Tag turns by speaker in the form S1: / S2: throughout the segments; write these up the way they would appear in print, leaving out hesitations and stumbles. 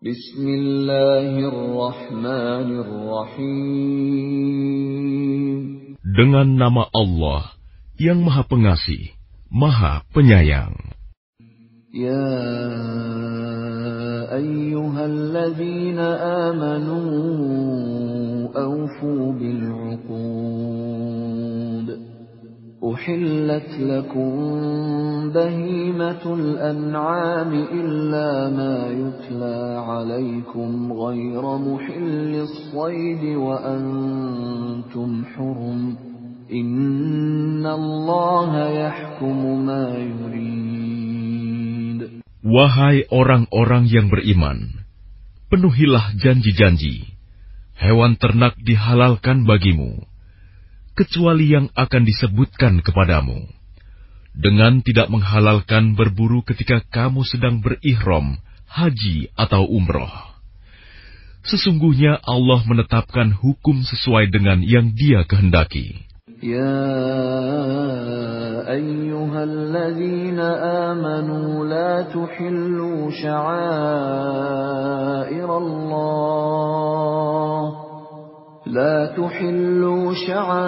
S1: Bismillahirrahmanirrahim.
S2: Dengan nama Allah yang Maha Pengasih, Maha Penyayang.
S1: Ya ayyuhalladzina amanu awfu bil'uqud. Uhillat lakum bahimatul an'ami illa ma yutla alaykum ghayra muhillis saydi wa antum hurum. Innallaha yahkumu ma yurid.
S2: Wahai orang-orang yang beriman, penuhilah janji-janji. Hewan ternak dihalalkan bagimu, kecuali yang akan disebutkan kepadamu, dengan tidak menghalalkan berburu ketika kamu sedang berihram, haji atau umroh. Sesungguhnya Allah menetapkan hukum sesuai dengan yang Dia kehendaki.
S1: Ya ayyuhalladzina amanu la tuhillu sya'airallah لا تحلوا شعائر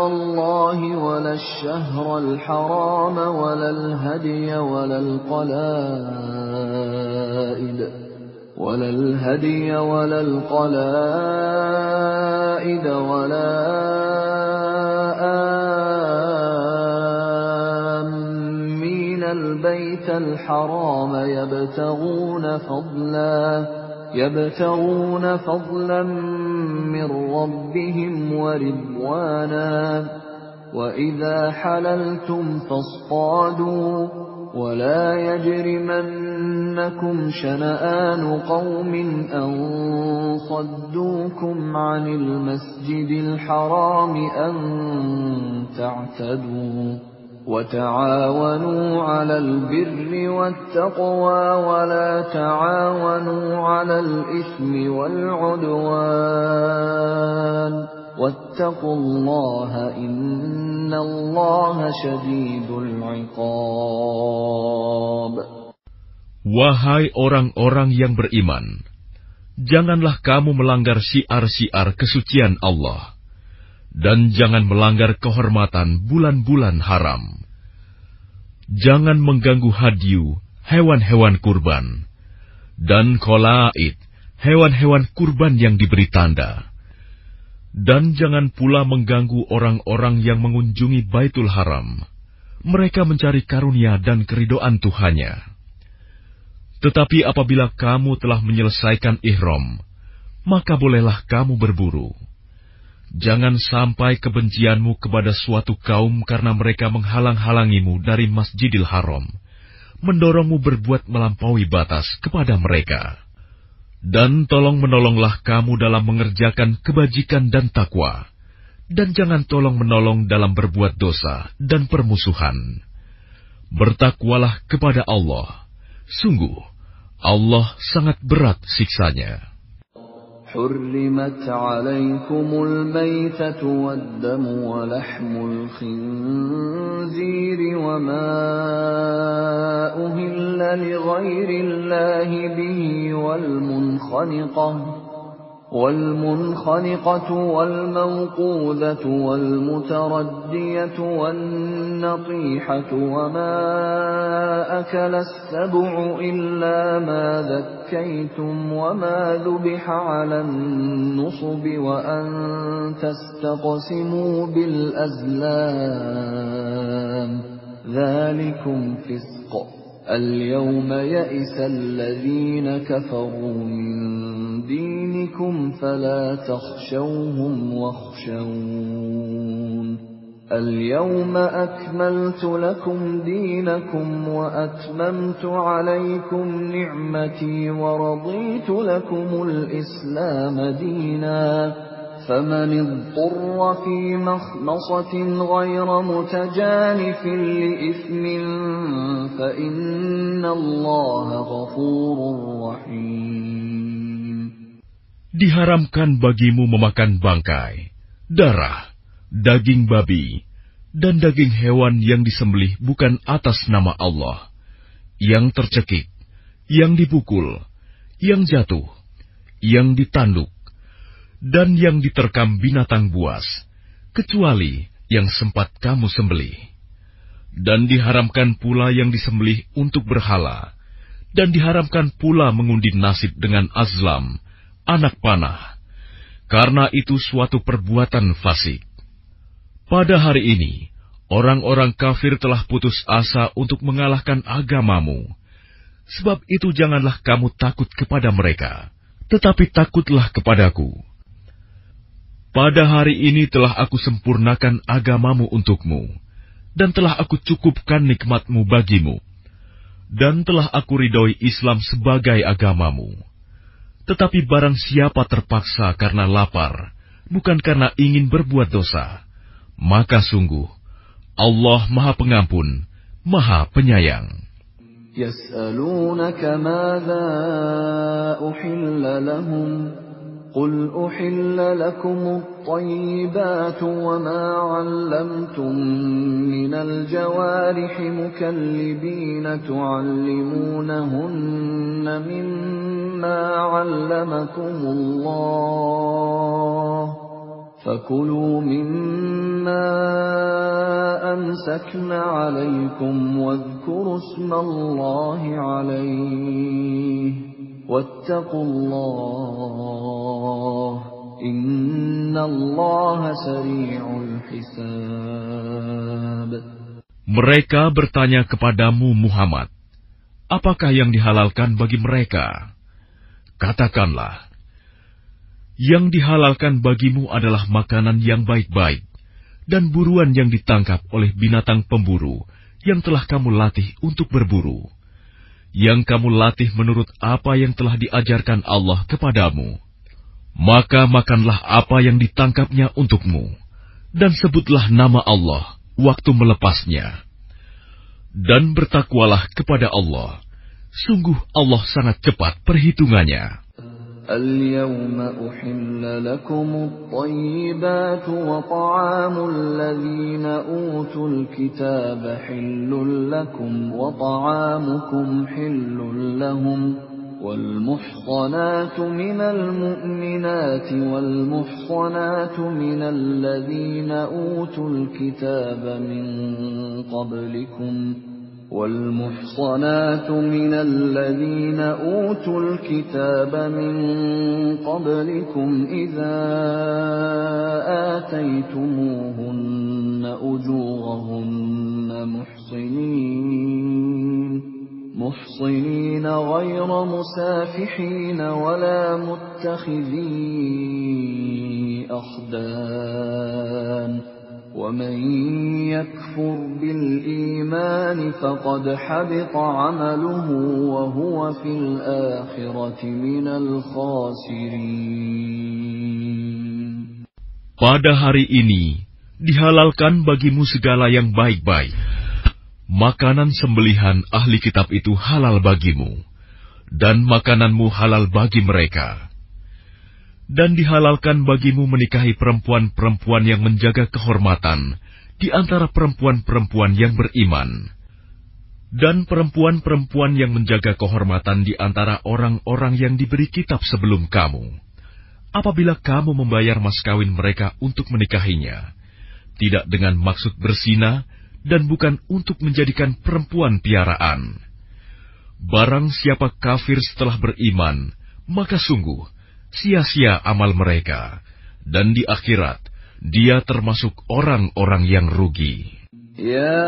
S1: الله ولا الشهر الحرام ولا الهدي ولا القلائد ولا آمين البيت الحرام يبتغون فضلا من ربهم ورضوانا وإذا حللتم فاصطادوا ولا يجرمنكم شنآن قوم أن صدوكم عن المسجد الحرام أن تعتدوا وتعاونوا على البر والتقوى ولا تعاونوا على الإثم والعدوان واتقوا الله إن الله شديد العقاب.
S2: Wahai orang-orang yang beriman, janganlah kamu melanggar syiar-syiar kesucian Allah, dan jangan melanggar kehormatan bulan-bulan haram. Jangan mengganggu hadyu, hewan-hewan kurban, dan qalaid, hewan-hewan kurban yang diberi tanda. Dan jangan pula mengganggu orang-orang yang mengunjungi Baitul Haram. Mereka mencari karunia dan keridhaan Tuhannya. Tetapi apabila kamu telah menyelesaikan ihram, maka bolehlah kamu berburu. Jangan sampai kebencianmu kepada suatu kaum karena mereka menghalang-halangimu dari Masjidil Haram, mendorongmu berbuat melampaui batas kepada mereka. Dan tolong-menolonglah kamu dalam mengerjakan kebajikan dan takwa, dan jangan tolong-menolong dalam berbuat dosa dan permusuhan. Bertakwalah kepada Allah. Sungguh, Allah sangat berat siksanya.
S1: حرمت عليكم الميتة والدم ولحم الخنزير وما أهل لغير الله به والمنخنقة والموقوذة والمتردية والنطيحة وما أكل السبع إلا ما ذكيتم وما ذبح على النصب وأن تستقسموا بالأزلام ذلكم فسق. اليوم يئس الذين كفروا من دينكم فلا تخشوهم واخشون. اليوم أكملت لكم دينكم وأتممت عليكم نعمتي ورضيت لكم الإسلام دينا. فمن اضطر في مخمصة غير متجانف لإثم فإن الله غفور رحيم.
S2: Diharamkan bagimu memakan bangkai, darah, daging babi, dan daging hewan yang disembelih bukan atas nama Allah, yang tercekik, yang dipukul, yang jatuh, yang ditanduk, dan yang diterkam binatang buas, kecuali yang sempat kamu sembelih. Dan diharamkan pula yang disembelih untuk berhala, dan diharamkan pula mengundi nasib dengan azlam, anak panah, karena itu suatu perbuatan fasik. Pada hari ini, orang-orang kafir telah putus asa untuk mengalahkan agamamu. Sebab itu janganlah kamu takut kepada mereka, tetapi takutlah kepadaku. Pada hari ini telah aku sempurnakan agamamu untukmu, dan telah aku cukupkan nikmatmu bagimu, dan telah aku ridhoi Islam sebagai agamamu. Tetapi barang siapa terpaksa karena lapar, bukan karena ingin berbuat dosa, maka sungguh Allah Maha Pengampun, Maha Penyayang.
S1: يسألونك ماذا أحل لهم قل أحل لكم الطيبات وما علمتم من الجوارح مكلبين تعلمونهن مما علمكم الله فكلوا مما أمسكن عليكم واذكروا اسم الله عليه واتقوا الله إن الله سريع الحساب.
S2: Mereka bertanya kepadamu Muhammad, apakah yang dihalalkan bagi mereka? Katakanlah, yang dihalalkan bagimu adalah makanan yang baik-baik, dan buruan yang ditangkap oleh binatang pemburu yang telah kamu latih untuk berburu, yang kamu latih menurut apa yang telah diajarkan Allah kepadamu. Maka makanlah apa yang ditangkapnya untukmu, dan sebutlah nama Allah waktu melepasnya. Dan bertakwalah kepada Allah, sungguh Allah sangat cepat perhitungannya.
S1: اليوم أحل لكم الطيبات وطعام الذين أوتوا الكتاب حل لكم وطعامكم حل لهم والمحصنات من المؤمنات والمحصنات من الذين أوتوا الكتاب من قبلكم والمحصنات من الذين أوتوا الكتاب من قبلكم إذا آتيتموهن أجورهن محصنين غير مسافحين ولا متخذي أخدان ومن يكفر بالإيمان فقد حبط عمله وهو في الآخرة من الخاسرين.
S2: Pada hari ini dihalalkan bagimu segala yang baik-baik. Makanan sembelihan ahli kitab itu halal bagimu, dan makananmu halal bagi mereka. Dan dihalalkan bagimu menikahi perempuan-perempuan yang menjaga kehormatan di antara perempuan-perempuan yang beriman, dan perempuan-perempuan yang menjaga kehormatan di antara orang-orang yang diberi kitab sebelum kamu. Apabila kamu membayar mas kawin mereka untuk menikahinya, tidak dengan maksud berzina dan bukan untuk menjadikan perempuan piaraan. Barang siapa kafir setelah beriman, maka sungguh sia-sia amal mereka, dan di akhirat dia termasuk orang-orang yang rugi.
S1: Ya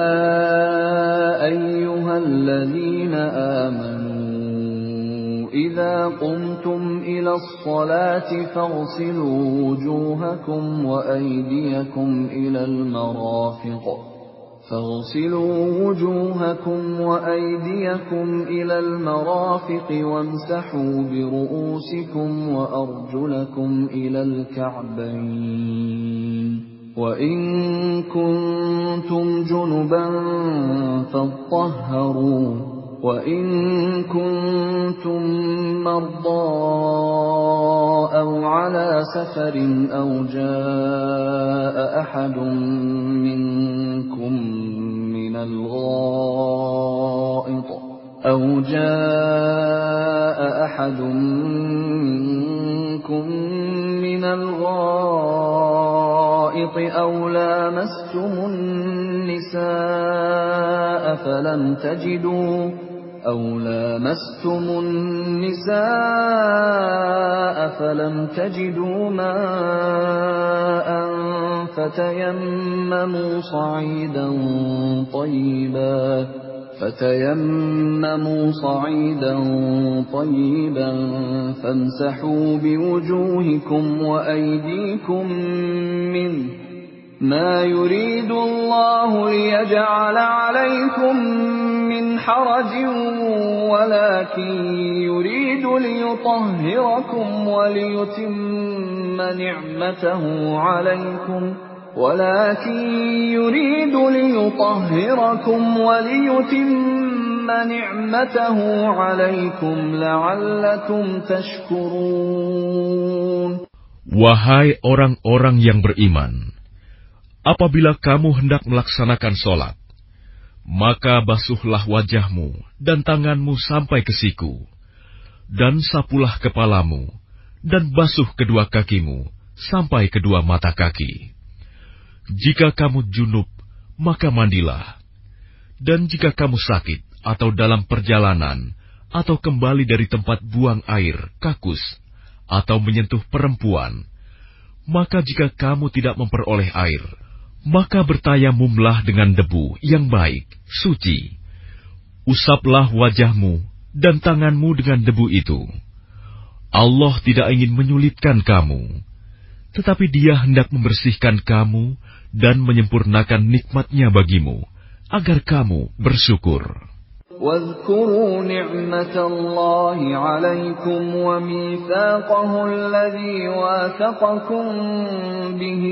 S1: ayyuhalladzina amanu idza qumtum ila as-salati faghsilu wujuhakum wa aydiyakum ila al-marafiq وامسحوا برؤوسكم وأرجلكم إلى الكعبين وإن كنتم جنبا فاطهروا وإن كنتم مرضى أو على سفر أو جاء أحد منكم من الغائط أو جاء أحد منكم من الغائط أو لامستم النساء فلم تجدوا ماء فتيمموا صعيدا طيبا فامسحوا بوجوهكم وأيديكم منه ما يريد الله ليجعل عليكم من حرج ولكن يريد ليطهركم وليتم نعمته عليكم لعلكم تشكرون.
S2: Wahai orang-orang yang beriman, apabila kamu hendak melaksanakan sholat, maka basuhlah wajahmu dan tanganmu sampai ke siku, dan sapulah kepalamu, dan basuh kedua kakimu sampai kedua mata kaki. Jika kamu junub, maka mandilah. Dan jika kamu sakit atau dalam perjalanan, atau kembali dari tempat buang air, kakus, atau menyentuh perempuan, maka jika kamu tidak memperoleh air, maka bertayamumlah dengan debu yang baik, suci. Usaplah wajahmu dan tanganmu dengan debu itu. Allah tidak ingin menyulitkan kamu, tetapi Dia hendak membersihkan kamu dan menyempurnakan nikmat-Nya bagimu, agar kamu bersyukur.
S1: واذكروا نعمة الله عليكم وميثاقه الذي واثقكم به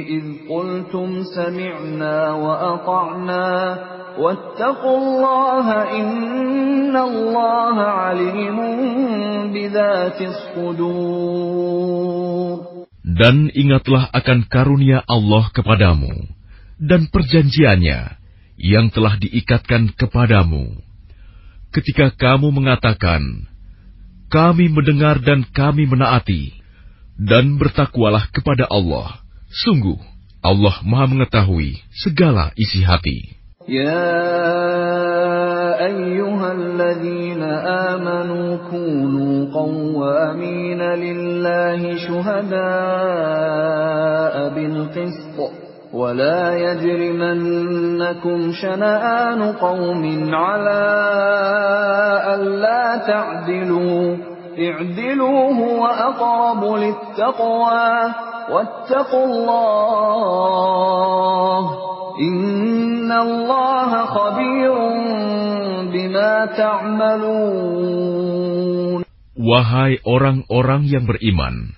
S1: إذ قلتم سمعنا وأطعنا واتقوا الله إن الله عليم بذات الصدور.
S2: Dan ingatlah akan karunia Allah kepadamu dan perjanjiannya yang telah diikatkan kepadamu, ketika kamu mengatakan, kami mendengar dan kami menaati, dan bertakwalah kepada Allah. Sungguh, Allah Maha mengetahui segala isi hati.
S1: Ya ayyuhalladzina amanu kunu qawwamina lillahi syuhada'a bilqist. ولا يجرمنكم شنآن قوم على ألا تعدلوا اعدلوا هو أقرب للتقوى واتقوا الله إن الله خبير بما تعملون.
S2: Wahai orang-orang yang beriman,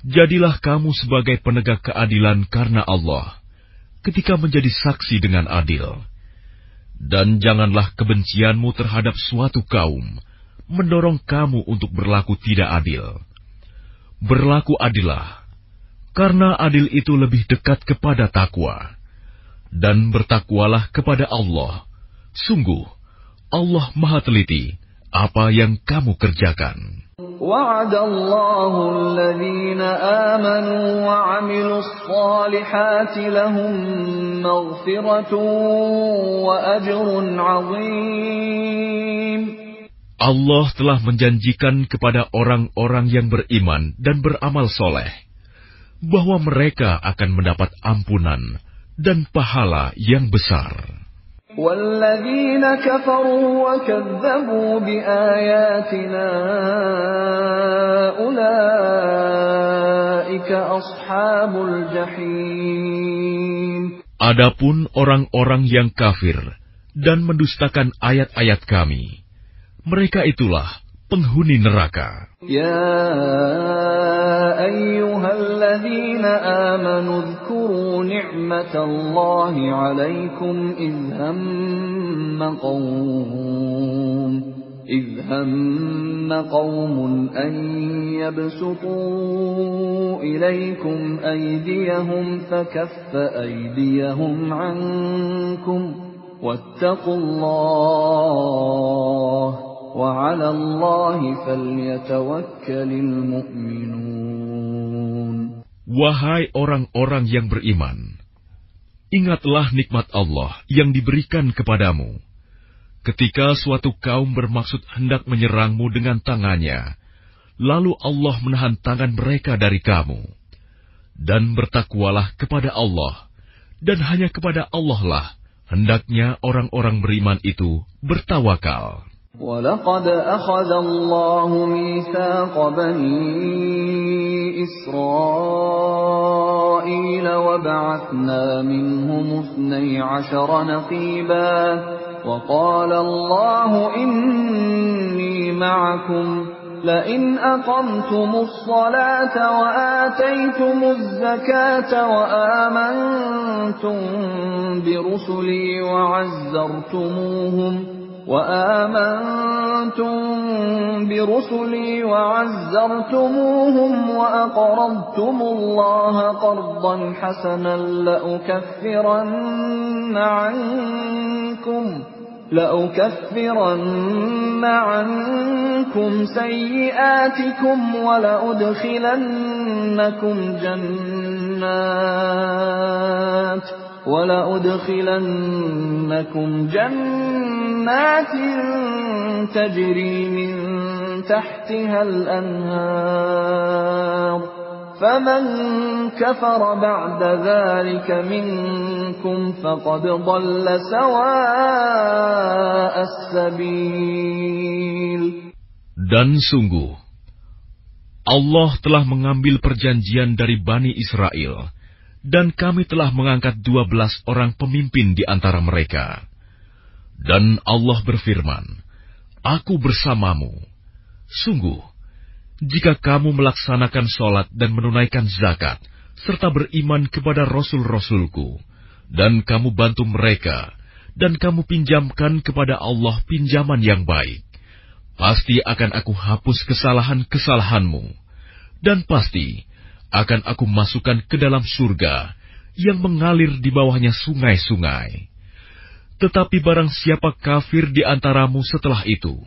S2: jadilah kamu sebagai penegak keadilan karena Allah, ketika menjadi saksi dengan adil. Dan janganlah kebencianmu terhadap suatu kaum mendorong kamu untuk berlaku tidak adil. Berlaku adillah, karena adil itu lebih dekat kepada takwa. Dan bertakwalah kepada Allah. Sungguh, Allah Maha teliti apa yang kamu kerjakan.
S1: وعد الله الذين آمنوا وعملوا الصالحات لهم مغفرة وأجر عظيم.
S2: Allah telah menjanjikan kepada orang-orang yang beriman dan beramal soleh bahwa mereka akan mendapat ampunan dan pahala yang besar.
S1: وَالَّذِينَ كَفَرُوا وَكَذَّبُوا بِآيَاتِنَا أُولَئِكَ أَصْحَابُ الْجَحِيمِ.
S2: Adapun orang-orang yang kafir dan mendustakan ayat-ayat kami, mereka itulah penghuni neraka.
S1: Ya ayyuhalladzina amanu dzkuru ni'matallahi 'alaikum idh hamma qaumun an yabsutu ilaykum aydiyahum fakaffa aydiyahum 'ankum واتقوا الله وعلى الله فليتوكل المؤمنون.
S2: Wahai orang-orang yang beriman, ingatlah nikmat Allah yang diberikan kepadamu. Ketika suatu kaum bermaksud hendak menyerangmu dengan tangannya, lalu Allah menahan tangan mereka dari kamu. Dan bertakwalah kepada Allah, dan hanya kepada Allah lah hendaknya orang-orang beriman itu bertawakal.
S1: وَلَقَدْ أَخَذَ اللَّهُ مِيثَاقَ بَنِي إِسْرَائِيلَ وَبَعَثْنَا مِنْهُمُ 12 نَقِيبًا وَقَالَ اللَّهُ إِنِّي مَعَكُمْ لئن أقمتم الصلاة وآتيتم الزكاة وآمنتم برسلي وعزرتموهم وأقرضتم الله قرضا حسنا لأكفرن عنكم سيئاتكم ولأدخلنكم جنات تجري من تحتها الأنهار فمن كفر بعد ذلك منكم فقد ضل سواء السبيل.
S2: Dan sungguh, Allah telah mengambil perjanjian dari Bani Israel, dan kami telah mengangkat 12 orang pemimpin di antara mereka. Dan Allah berfirman, Aku bersamamu. Sungguh, jika kamu melaksanakan sholat dan menunaikan zakat, serta beriman kepada Rasul-Rasulku, dan kamu bantu mereka, dan kamu pinjamkan kepada Allah pinjaman yang baik, pasti akan aku hapus kesalahan-kesalahanmu, dan pasti akan aku masukkan ke dalam surga yang mengalir di bawahnya sungai-sungai. Tetapi barang siapa kafir di antaramu setelah itu,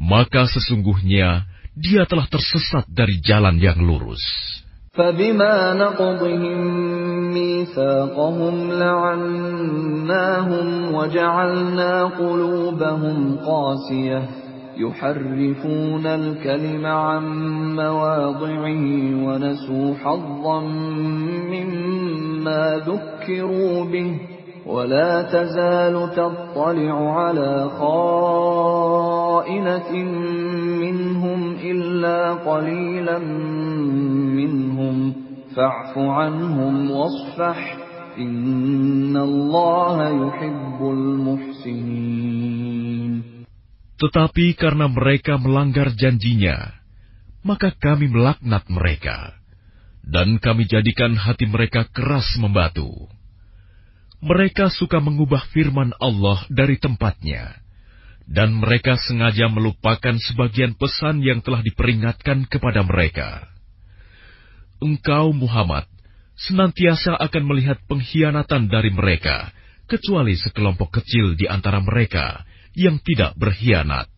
S2: maka sesungguhnya dia telah tersesat dari jalan yang lurus.
S1: فَبِمَا نَقْضِهِمْ مِيثَاقَهُمْ لَعَنَّاهُمْ وَجَعَلْنَا قُلُوبَهُمْ قَاسِيَةً يُحَرِّفُونَ الْكَلِمَ عَن مَّوَاضِعِهِ وَنَسُوا حَظًّا مِّمَّا ذُكِّرُوا بِهِ ولا تزال تطلع على خائنة منهم إلا قليلا منهم فاعف عنهم واصفح إن الله يحب المحسنين.
S2: Tetapi karena mereka melanggar janjinya, maka kami melaknat mereka, dan kami jadikan hati mereka keras membatu. Mereka suka mengubah firman Allah dari tempatnya, dan mereka sengaja melupakan sebagian pesan yang telah diperingatkan kepada mereka. Engkau, Muhammad, senantiasa akan melihat pengkhianatan dari mereka, kecuali sekelompok kecil di antara mereka yang tidak berkhianat.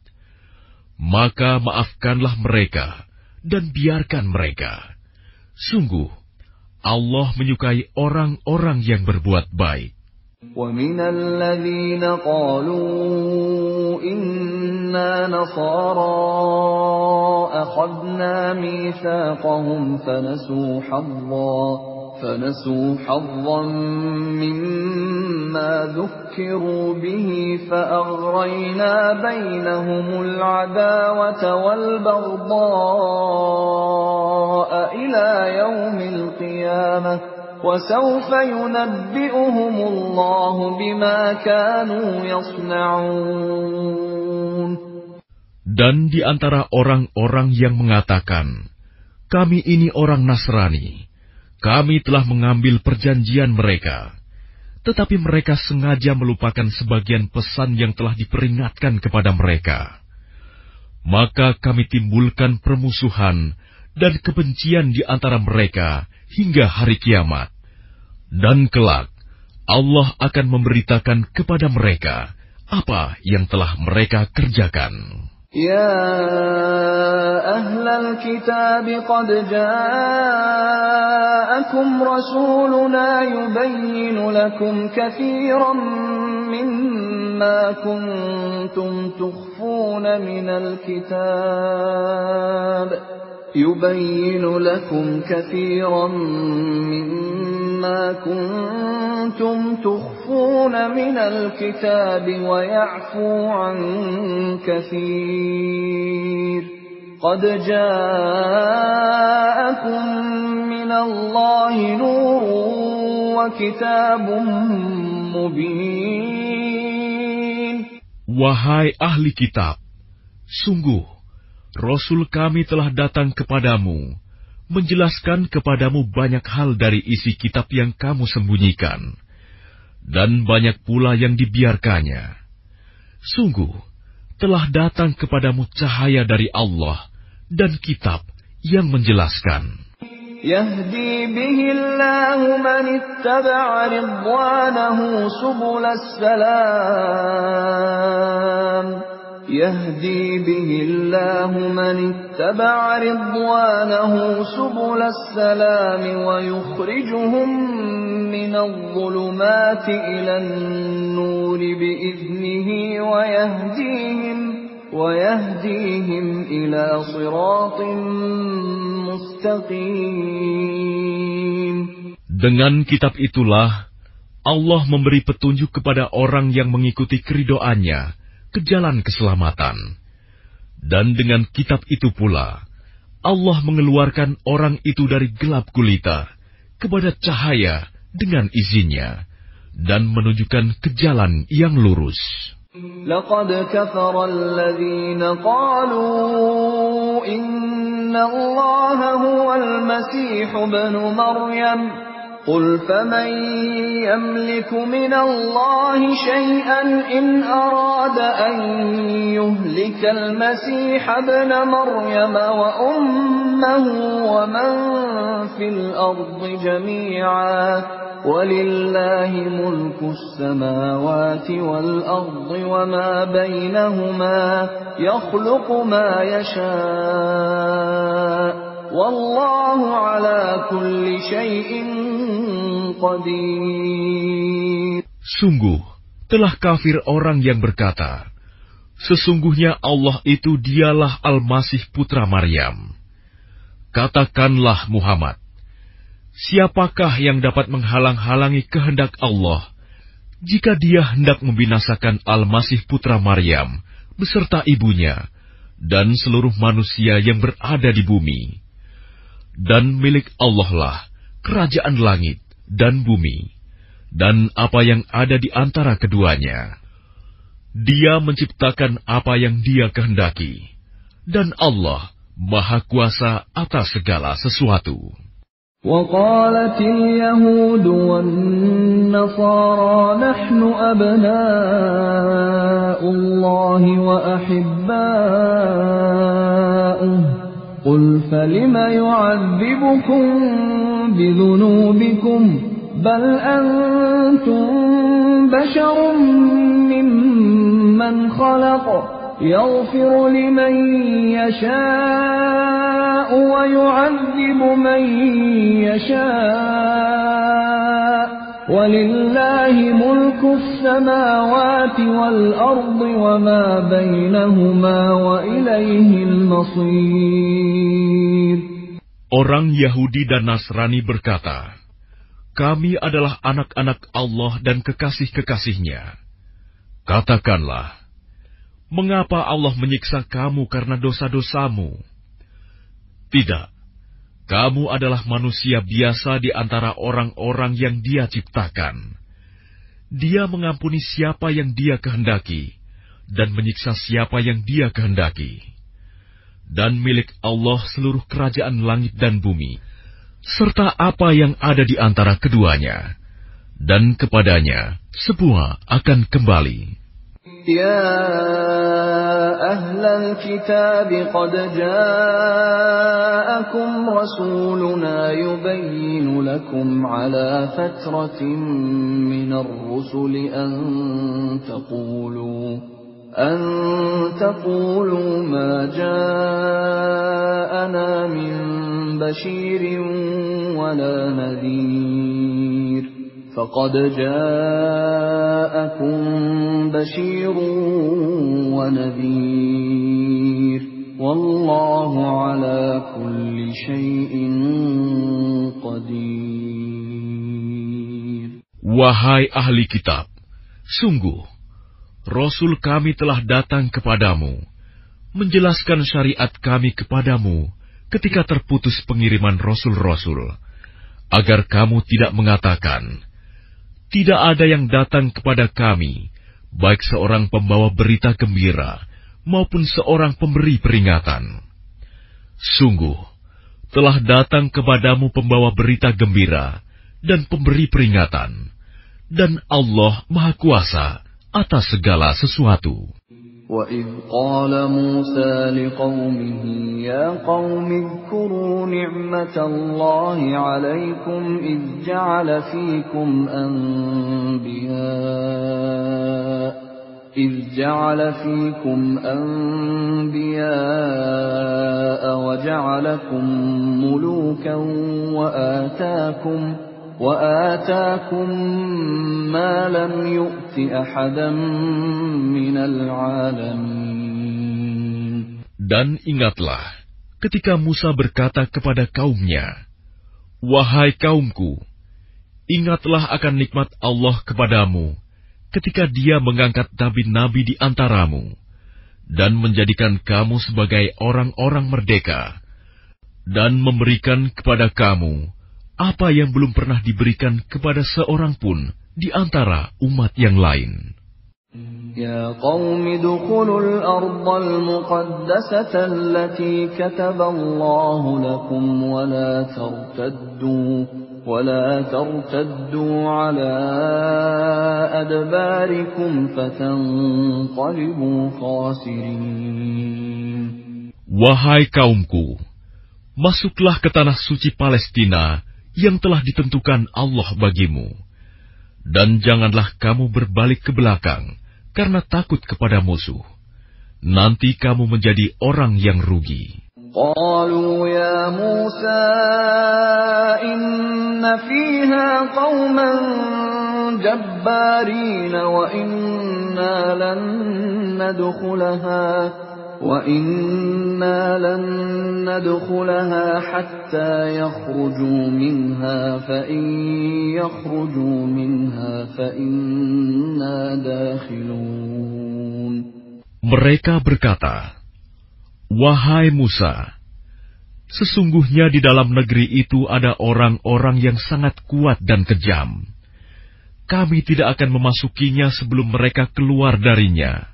S2: Maka maafkanlah mereka, dan biarkan mereka. Sungguh, Allah menyukai orang-orang yang berbuat baik.
S1: وَمِنَ الَّذِينَ قَالُوا إِنَّا نَصَارَىٰ أَخَذْنَا مِيثَاقَهُمْ فَنَسُوا حَظًّا مِّمَّا ذُكِّرُوا بِهِ فَأَغْرَيْنَا بَيْنَهُمُ الْعَدَاوَةَ وَالْبَغْضَاءَ إِلَىٰ يَوْمِ الْقِيَامَةِ وَسَوْفَ يُنَبِّئُهُمُ اللَّهُ بِمَا كَانُوا يَصْنَعُونَ.
S2: Dan di antara orang-orang yang mengatakan, kami ini orang Nasrani, kami telah mengambil perjanjian mereka, tetapi mereka sengaja melupakan sebagian pesan yang telah diperingatkan kepada mereka. Maka kami timbulkan permusuhan dan kebencian di antara mereka hingga hari kiamat. Dan kelak, Allah akan memberitakan kepada mereka apa yang telah mereka kerjakan.
S1: Ya ahlal kitab qad ja'akum rasuluna yubayyinu lakum katsiran mimma kuntum tukhfuna minal kitab wa ya'fu an katsir. Qad ja'akum minallahi nurun wa kitabun mubin.
S2: Wahai ahli kitab, sungguh Rasul kami telah datang kepadamu, menjelaskan kepadamu banyak hal dari isi kitab yang kamu sembunyikan, dan banyak pula yang dibiarkannya. Sungguh, telah datang kepadamu cahaya dari Allah dan kitab yang menjelaskan.
S1: Yahdi bihillahu man ittaba'a ridwanahu subulas salam. يهدي به الله من اتبع رضوانه سبل السلام ويخرجهم من الظلمات إلى النور بإذنه ويهديهم إلى صراط مستقيم.
S2: Dengan kitab itulah Allah memberi petunjuk kepada orang yang mengikuti keridhoannya ke jalan keselamatan. Dan dengan kitab itu pula, Allah mengeluarkan orang itu dari gelap gulita kepada cahaya dengan izinnya, dan menunjukkan ke jalan yang lurus.
S1: Laqad kafara alladhina qalu inna Allaha huwal Masih ibn Maryam. قل فمن يملك من الله شيئا إن أراد أن يهلك المسيح ابن مريم وأمه ومن في الأرض جميعا ولله ملك السماوات والأرض وما بينهما يخلق ما يشاء Wallahu ala kulli syai'in qadir.
S2: Sungguh, telah kafir orang yang berkata, sesungguhnya Allah itu dialah Al-Masih putra Maryam. Katakanlah Muhammad, siapakah yang dapat menghalang-halangi kehendak Allah, jika dia hendak membinasakan Al-Masih putra Maryam beserta ibunya dan seluruh manusia yang berada di bumi. Dan milik Allah lah kerajaan langit dan bumi, dan apa yang ada di antara keduanya. Dia menciptakan apa yang Dia kehendaki, dan Allah Maha Kuasa atas segala sesuatu.
S1: وقالت اليهود والنصارى نحن أبناء الله وأحباؤه قل فلم يعذبكم بذنوبكم بل أنتم بشر ممن خلق يغفر لمن يشاء ويعذب من يشاء ولله ملك السماوات والأرض وما بينهما وإليه المصير.
S2: Orang Yahudi dan Nasrani berkata, kami adalah anak-anak Allah dan kekasih-kekasihnya. Katakanlah, mengapa Allah menyiksa kamu karena dosa-dosamu? Tidak, kamu adalah manusia biasa di antara orang-orang yang Dia ciptakan. Dia mengampuni siapa yang Dia kehendaki, dan menyiksa siapa yang Dia kehendaki. Dan milik Allah seluruh kerajaan langit dan bumi, serta apa yang ada di antara keduanya, dan kepadanya semua akan kembali.
S1: يا أهل الكتاب قد جاءكم رسولنا يبين لكم على فترة من الرسل أن تقولوا ما جاءنا من بشير ولا نذير فقد جاءكم بشير ونذير والله على كل شيء قدير.
S2: Wahai ahli kitab, sungguh Rasul kami telah datang kepadamu, menjelaskan syariat kami kepadamu ketika terputus pengiriman rasul-rasul, agar kamu tidak mengatakan, tidak ada yang datang kepada kami, baik seorang pembawa berita gembira maupun seorang pemberi peringatan. Sungguh, telah datang kepadamu pembawa berita gembira dan pemberi peringatan, dan Allah Maha Kuasa atas segala sesuatu.
S1: وَإِذْ قَالَ مُوسَى لِقَوْمِهِ يَا قَوْمِ اذْكُرُوا نِعْمَةَ اللَّهِ عَلَيْكُمْ إِذْ جَعَلَ فِيكُمْ أَنْبِيَاءَ وَجَعَلَكُمْ مُلُوكًا وآتاكم ما لم يؤت أحدا من العالمين.
S2: Dan ingatlah ketika Musa berkata kepada kaumnya, wahai kaumku, ingatlah akan nikmat Allah kepadamu ketika Dia mengangkat nabi-nabi di antaramu dan menjadikan kamu sebagai orang-orang merdeka dan memberikan kepada kamu apa yang belum pernah diberikan kepada seorang pun di antara umat yang lain.
S1: Ya qaumi dukhulul ardal muqaddasata allati kataballahu lakum wa la tartaddu ala adbarikum fatanqalibu khasirin.
S2: Wahai kaumku, masuklah ke tanah suci Palestina yang telah ditentukan Allah bagimu, dan janganlah kamu berbalik ke belakang karena takut kepada musuh. Nanti kamu menjadi orang yang rugi.
S1: Qalu ya Musa inna fiha qauman jabbarin wa inna lan nadkhulaha hatta yakhruju minha fa in yakhruju minha fa inna dakhilun.
S2: Mereka berkata, wahai Musa, sesungguhnya di dalam negeri itu ada orang-orang yang sangat kuat dan kejam. Kami tidak akan memasukinya sebelum mereka keluar darinya.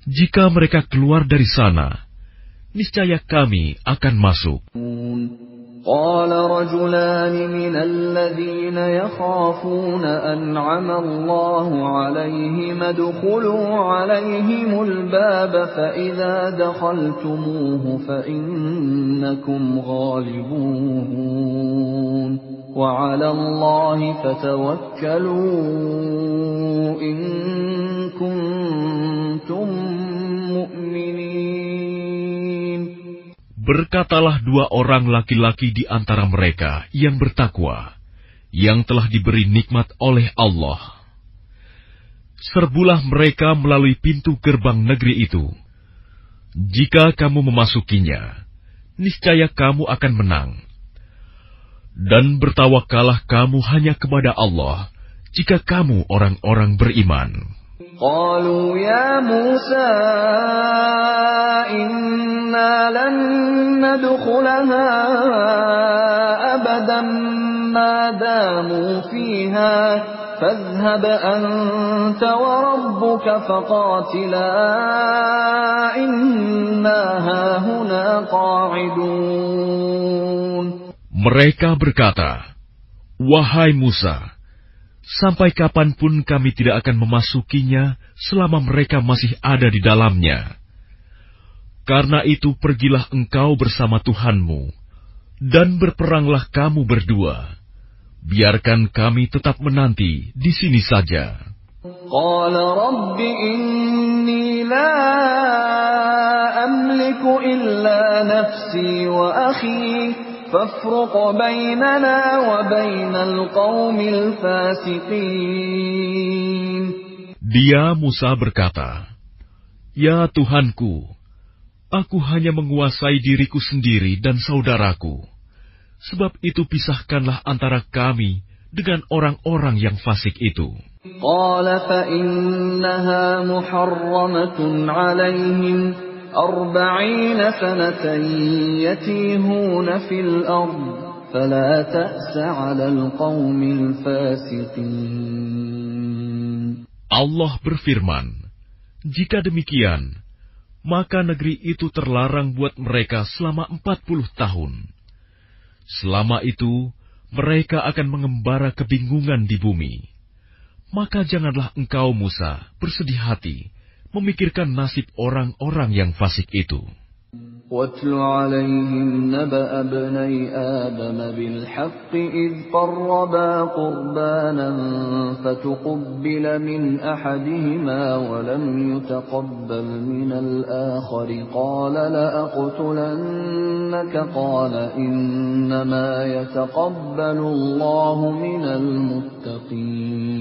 S2: Jika mereka keluar dari sana, niscaya kami akan masuk.
S1: Qala rajulan minal ladzina yakhafuna an'ama Allahu 'alaihim adkhulu 'alaihimul baba fa idza dakhaltumuhu fa innakum ghalibun wa 'ala Allahi fatawakkalu in kuntum mu'minin.
S2: Berkatalah dua orang laki-laki di antara mereka yang bertakwa, yang telah diberi nikmat oleh Allah. Serbulah mereka melalui pintu gerbang negeri itu. Jika kamu memasukinya, niscaya kamu akan menang. Dan bertawakallah kamu hanya kepada Allah, jika kamu orang-orang beriman.
S1: Qalu ya Musa inna lan nadkhulaha abadan ma damu fiha fadhhab anta wa rabbuka faqatila inna hahuna qa'idun.
S2: Mereka berkata, wahai Musa, Sampai kapanpun kami tidak akan memasukinya selama mereka masih ada di dalamnya. Karena itu pergilah engkau bersama Tuhanmu, dan berperanglah kamu berdua. Biarkan kami tetap menanti di sini saja.
S1: Qala Rabbi inni la amliku illa nafsi wa akhi fafruq bainana wa bainal qaumil fasiqin. Dia Musa berkata, "Ya Tuhanku, aku hanya menguasai diriku sendiri dan saudaraku. Sebab itu pisahkanlah antara kami dengan orang-orang yang fasik itu." Qala fa innaha muharramatun 'alaihim 40 sanatan yatihuna fil ard fala ta'sa 'alal qaumil fasiqin. Allah berfirman, "Jika demikian, maka negeri itu terlarang buat mereka selama 40 tahun. Selama itu, mereka akan mengembara kebingungan di bumi. Maka janganlah engkau, Musa, bersedih hati, memikirkan nasib orang-orang yang fasik itu." وَاتْلُ عَلَيْهِمْ نَبَأَ ابْنَيْ آدَمَ بِالْحَقِّ إِذْ قَرَّبَا قُرْبَانًا فَتُقُبِّلَ مِنْ أَحَدِهِمَا وَلَمْ يُتَقَبَّلْ مِنَ الْآخَرِ قَالَ لَأَقْتُلَنَّكَ قَالَ إِنَّمَا يَتَقَبَّلُ اللَّهُ مِنَ الْمُتَّقِينَ.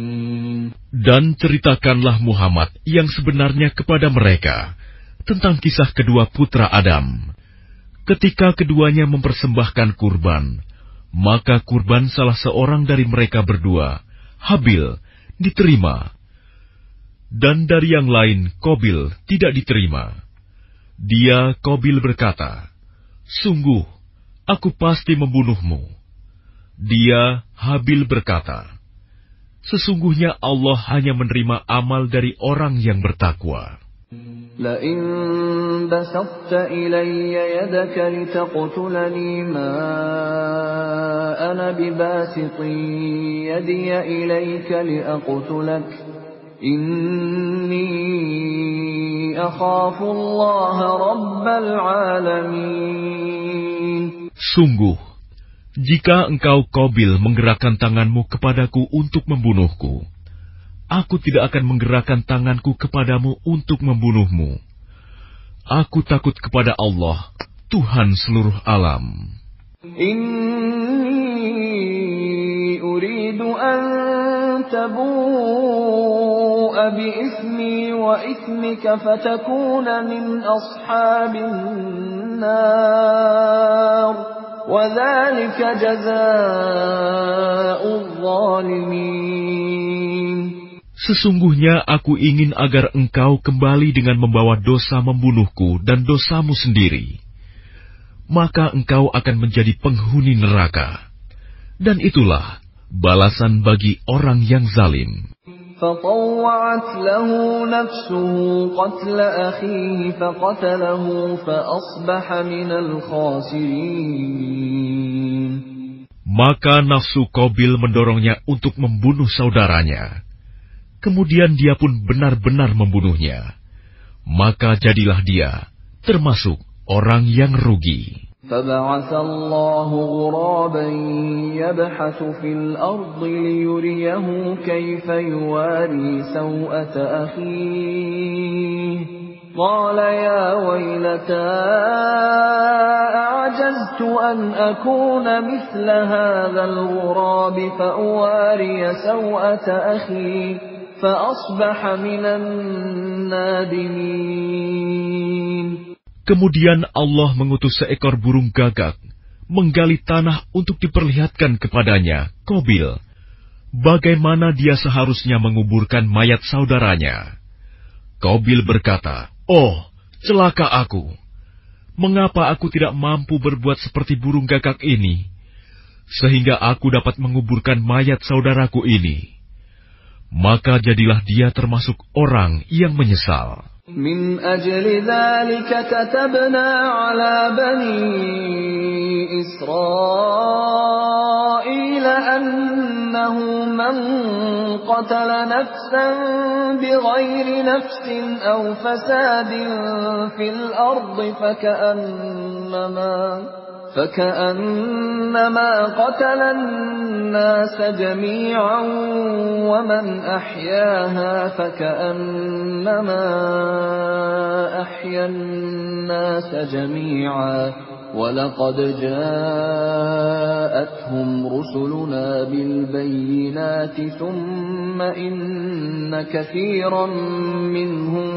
S1: Dan ceritakanlah Muhammad yang sebenarnya kepada mereka tentang kisah kedua putra Adam. Ketika keduanya mempersembahkan kurban, maka kurban salah seorang dari mereka berdua, Habil, diterima. Dan dari yang lain, Qabil, tidak diterima. Dia, Qabil, berkata, "Sungguh, aku pasti membunuhmu." Dia, Habil, berkata, "Sesungguhnya Allah hanya menerima amal dari orang yang bertakwa." لئن بسطت إلي يدك لتقتلني ما أنا بباسط يدي إليك لأقتلك إني أخاف الله رب العالمين. Sungguh, jika engkau Qabil menggerakkan tanganmu kepadaku untuk membunuhku, aku tidak akan menggerakkan tanganku kepadamu untuk membunuhmu. Aku takut kepada Allah, Tuhan seluruh alam. Inni uridu an tabu'a bi ismi wa ismika fatakuna min ashabin nar wa dhalika jazaa'ul zalimin. Sesungguhnya aku ingin agar engkau kembali dengan membawa dosa membunuhku dan dosamu sendiri. Maka engkau akan menjadi penghuni neraka. Dan itulah balasan bagi orang yang zalim. فَطَوَّعَتْ لَهُ نَفْسُهُ قَتْلَ أَخِيهِ فَقَتَلَهُ فَأَصْبَحَ مِنَ الْخَاسِرِينَ. Maka nafsu Qabil mendorongnya untuk membunuh saudaranya. Kemudian dia pun benar-benar membunuhnya. Maka jadilah dia termasuk orang yang rugi. فَبَعَثَ اللَّهُ غُرَابًا يَبْحَثُ فِي الْأَرْضِ لِيُرِيَهُ كَيْفَ يُوَارِي سَوْءَةَ أَخِيهِ قَالَ يَا وَيْلَتَا أَعْجَزْتُ أَنْ أَكُونَ مِثْلَ هَذَا الْغُرَابِ فَأُوَارِيَ سَوْءَةَ أَخِي فَأَصْبَحَ مِنَ النَّادِمِينَ. Kemudian Allah mengutus seekor burung gagak menggali tanah untuk diperlihatkan kepadanya, Qabil, bagaimana dia seharusnya menguburkan mayat saudaranya. Qabil berkata, "Oh, celaka aku! Mengapa aku tidak mampu berbuat seperti burung gagak ini, sehingga aku dapat menguburkan mayat saudaraku ini?" Maka jadilah dia termasuk orang yang menyesal.
S3: من أجل ذلك كتبنا على بني إسرائيل أنه من قتل نفسا بغير نفس أو فساد في الأرض فكأنما قتل الناس جميعا ومن أحياها فكأنما أحيا الناس جميعا ولقد جاءتهم رسلنا بالبينات ثم إن كثيرا منهم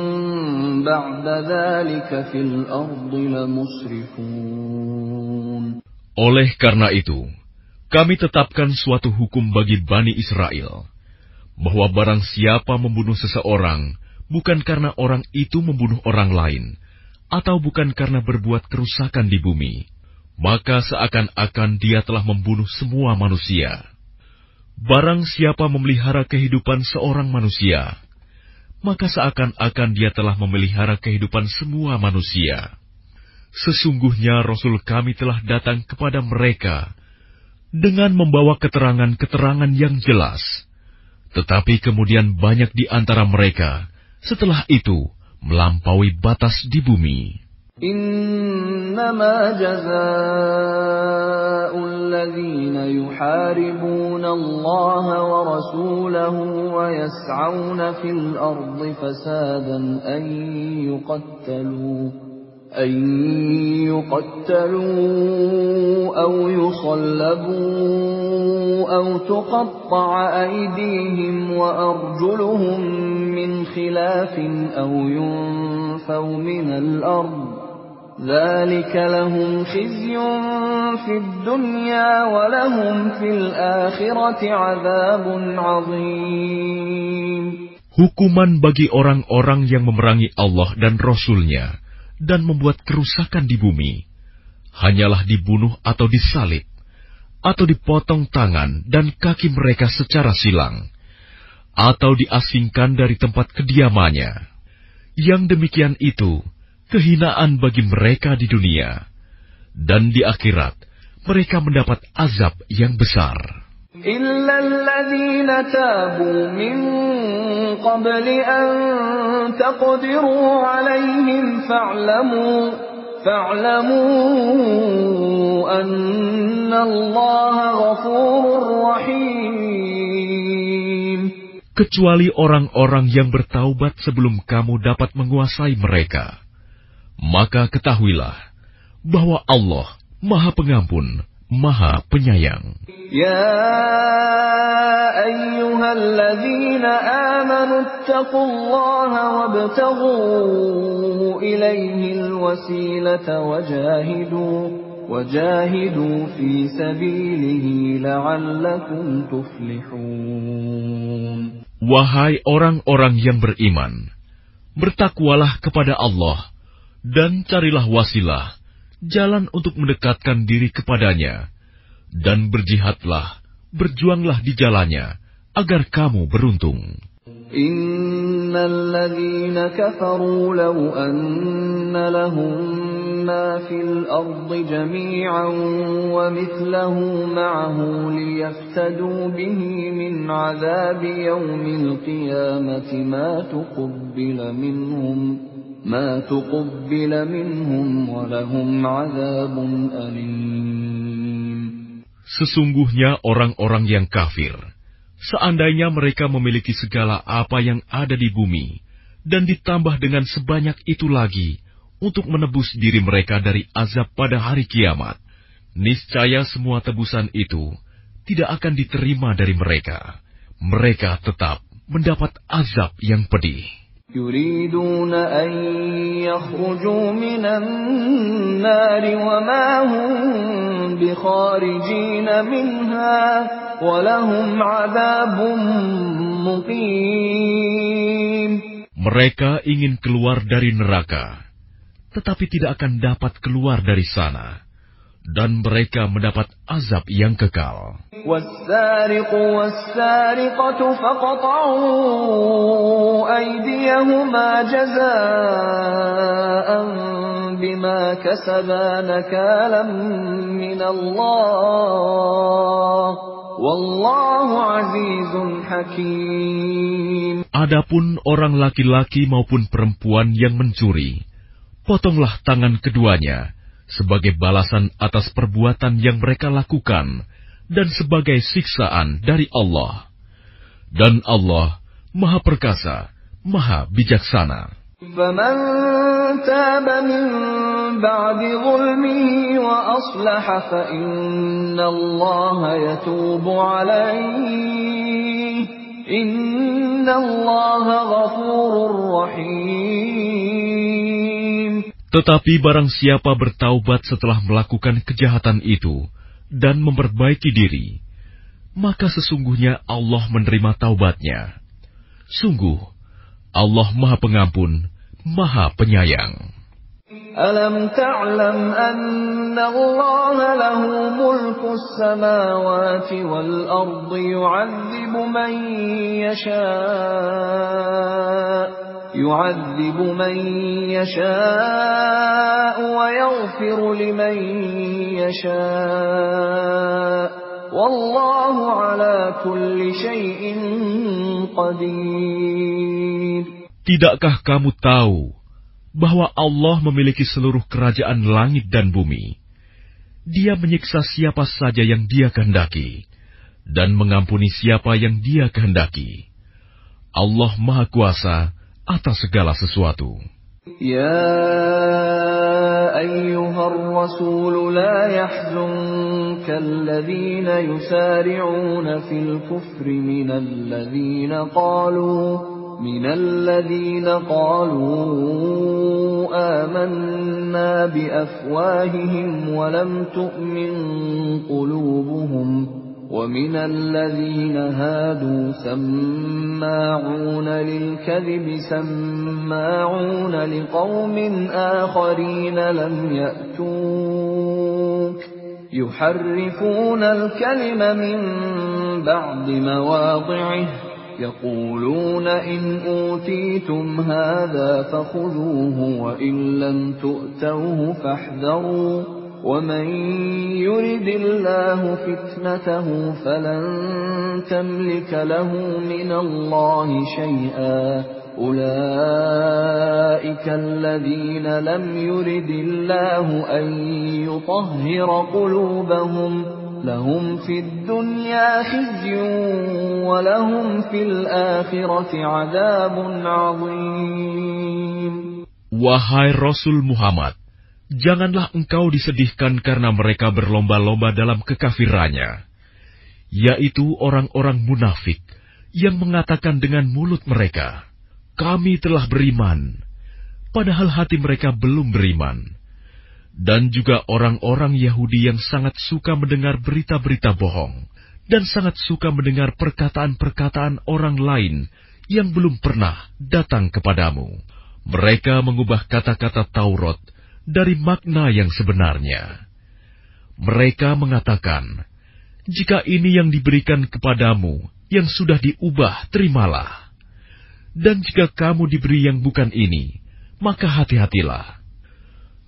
S3: بعد ذلك في الأرض لمسرفون.
S1: Oleh karena itu, kami tetapkan suatu hukum bagi Bani Israel, bahwa barang siapa membunuh seseorang, bukan karena orang itu membunuh orang lain, atau bukan karena berbuat kerusakan di bumi, maka seakan-akan dia telah membunuh semua manusia. Barang siapa memelihara kehidupan seorang manusia, maka seakan-akan dia telah memelihara kehidupan semua manusia. Sesungguhnya Rasul kami telah datang kepada mereka dengan membawa keterangan-keterangan yang jelas. Tetapi kemudian banyak di antara mereka setelah itu melampaui batas di bumi.
S3: Innama jazaa'ul ladzina yuharibuna Allah wa rasulahu wa yas'auna fil ardi fasadan an يقتلوا أو يصلبوا أو تقطع أيديهم وأرجلهم من خلاف أو ينفوا من الأرض ذلك لهم خزي في الدنيا ولهم في الآخرة عذاب عظيم.
S1: Hukuman bagi orang-orang yang memerangi Allah dan Rasul-Nya dan membuat kerusakan di bumi, hanyalah dibunuh atau disalib, atau dipotong tangan dan kaki mereka secara silang, atau diasingkan dari tempat kediamannya. Yang demikian itu kehinaan bagi mereka di dunia, dan di akhirat mereka mendapat azab yang besar.
S3: إلا الذين تابوا من قبل أن تقدروا عليهم فاعلموا أن الله غفور رحيم.
S1: Kecuali orang-orang yang bertaubat sebelum kamu dapat menguasai mereka, maka ketahuilah bahwa Allah Maha Pengampun, Maha Penyayang.
S3: Ya ayyuhalladzina amanu ittaqullaha wabtaghu ilaihil wasilata wajahidu fi sabilihi la'allakum tuflihun.
S1: Wahai orang-orang yang beriman, bertakwalah kepada Allah dan carilah wasilah, jalan untuk mendekatkan diri kepadanya, dan berjihadlah, berjuanglah di jalannya, agar kamu beruntung.
S3: Innal ladzina kafaru law anna lahum ma fil ardi jami'an wa mithluhu ma'ahu liyaftadu bihi min 'adzabi yawmil qiyamati ma tuqabbila minhum wa lahum 'adzabun alim.
S1: Sesungguhnya orang-orang yang kafir, seandainya mereka memiliki segala apa yang ada di bumi, dan ditambah dengan sebanyak itu lagi untuk menebus diri mereka dari azab pada hari kiamat, niscaya semua tebusan itu tidak akan diterima dari mereka. Mereka tetap mendapat azab yang pedih.
S3: يريدون أن يخرجوا من النار وما هم بخارجين منها ولهم عذاب مقيم.
S1: Mereka ingin keluar dari neraka, tetapi tidak akan dapat keluar dari sana, dan mereka mendapat azab yang kekal.
S3: وَالسَّارِقُ وَالسَّارِقَةُ فَاقْطَعُوا أَيْدِيَهُمَا جَزَاءً بِمَا كَسَبَا نَكَالًا مِّنَ اللَّهِ وَاللَّهُ عَزِيزٌ حَكِيمٌ.
S1: Adapun orang laki-laki maupun perempuan yang mencuri, potonglah tangan keduanya sebagai balasan atas perbuatan yang mereka lakukan dan sebagai siksaan dari Allah. Dan Allah Maha Perkasa, Maha Bijaksana.
S3: فَمَن تَابَ مِن بَعْدِ ظُلْمِهِ وَأَصْلَحَ فَإِنَّ اللَّهَ يَتُوبُ عَلَيْهِ إِنَّ اللَّهَ غَفُورٌ رَّحِيمٌ.
S1: Tetapi barang siapa bertaubat setelah melakukan kejahatan itu dan memperbaiki diri, maka sesungguhnya Allah menerima taubatnya. Sungguh, Allah Maha Pengampun, Maha Penyayang.
S3: Alam ta'lam anna Allah lahu mulku as-samawati wal ardi yu'adzibu man yasha' wa yaghfiru liman yasha'. Wallahu ala kulli syai'in qadir.
S1: Tidakkah kamu tahu bahwa Allah memiliki seluruh kerajaan langit dan bumi? Dia menyiksa siapa saja yang Dia kehendaki dan mengampuni siapa yang Dia kehendaki. Allah Maha Kuasa atas segala sesuatu.
S3: Ya ayyuhar rasul la yahzunka alladhina yusari'una fil kufri من الذين قالوا آمنا بأفواههم ولم تؤمن قلوبهم ومن الذين هادوا سماعون للكذب سماعون لقوم آخرين لم يأتوك يحرفون الكلم من بعد مواضعه يقولون إن أوتيتم هذا فخذوه وإن لم تؤتوه فاحذروا ومن يرد الله فتنته فلن تملك له من الله شيئا أولئك الذين لم يرد الله أن يطهر قلوبهم lahum fid dunya khizyun wa lahum fil akhirati 'adzabun 'adzim.
S1: Wahai Rasul Muhammad, janganlah engkau disedihkan karena mereka berlomba-lomba dalam kekafirannya, yaitu orang-orang munafik yang mengatakan dengan mulut mereka, kami telah beriman, padahal hati mereka belum beriman. Dan juga orang-orang Yahudi yang sangat suka mendengar berita-berita bohong dan sangat suka mendengar perkataan-perkataan orang lain yang belum pernah datang kepadamu. Mereka mengubah kata-kata Taurat dari makna yang sebenarnya. Mereka mengatakan, jika ini yang diberikan kepadamu yang sudah diubah, terimalah. Dan jika kamu diberi yang bukan ini, maka hati-hatilah.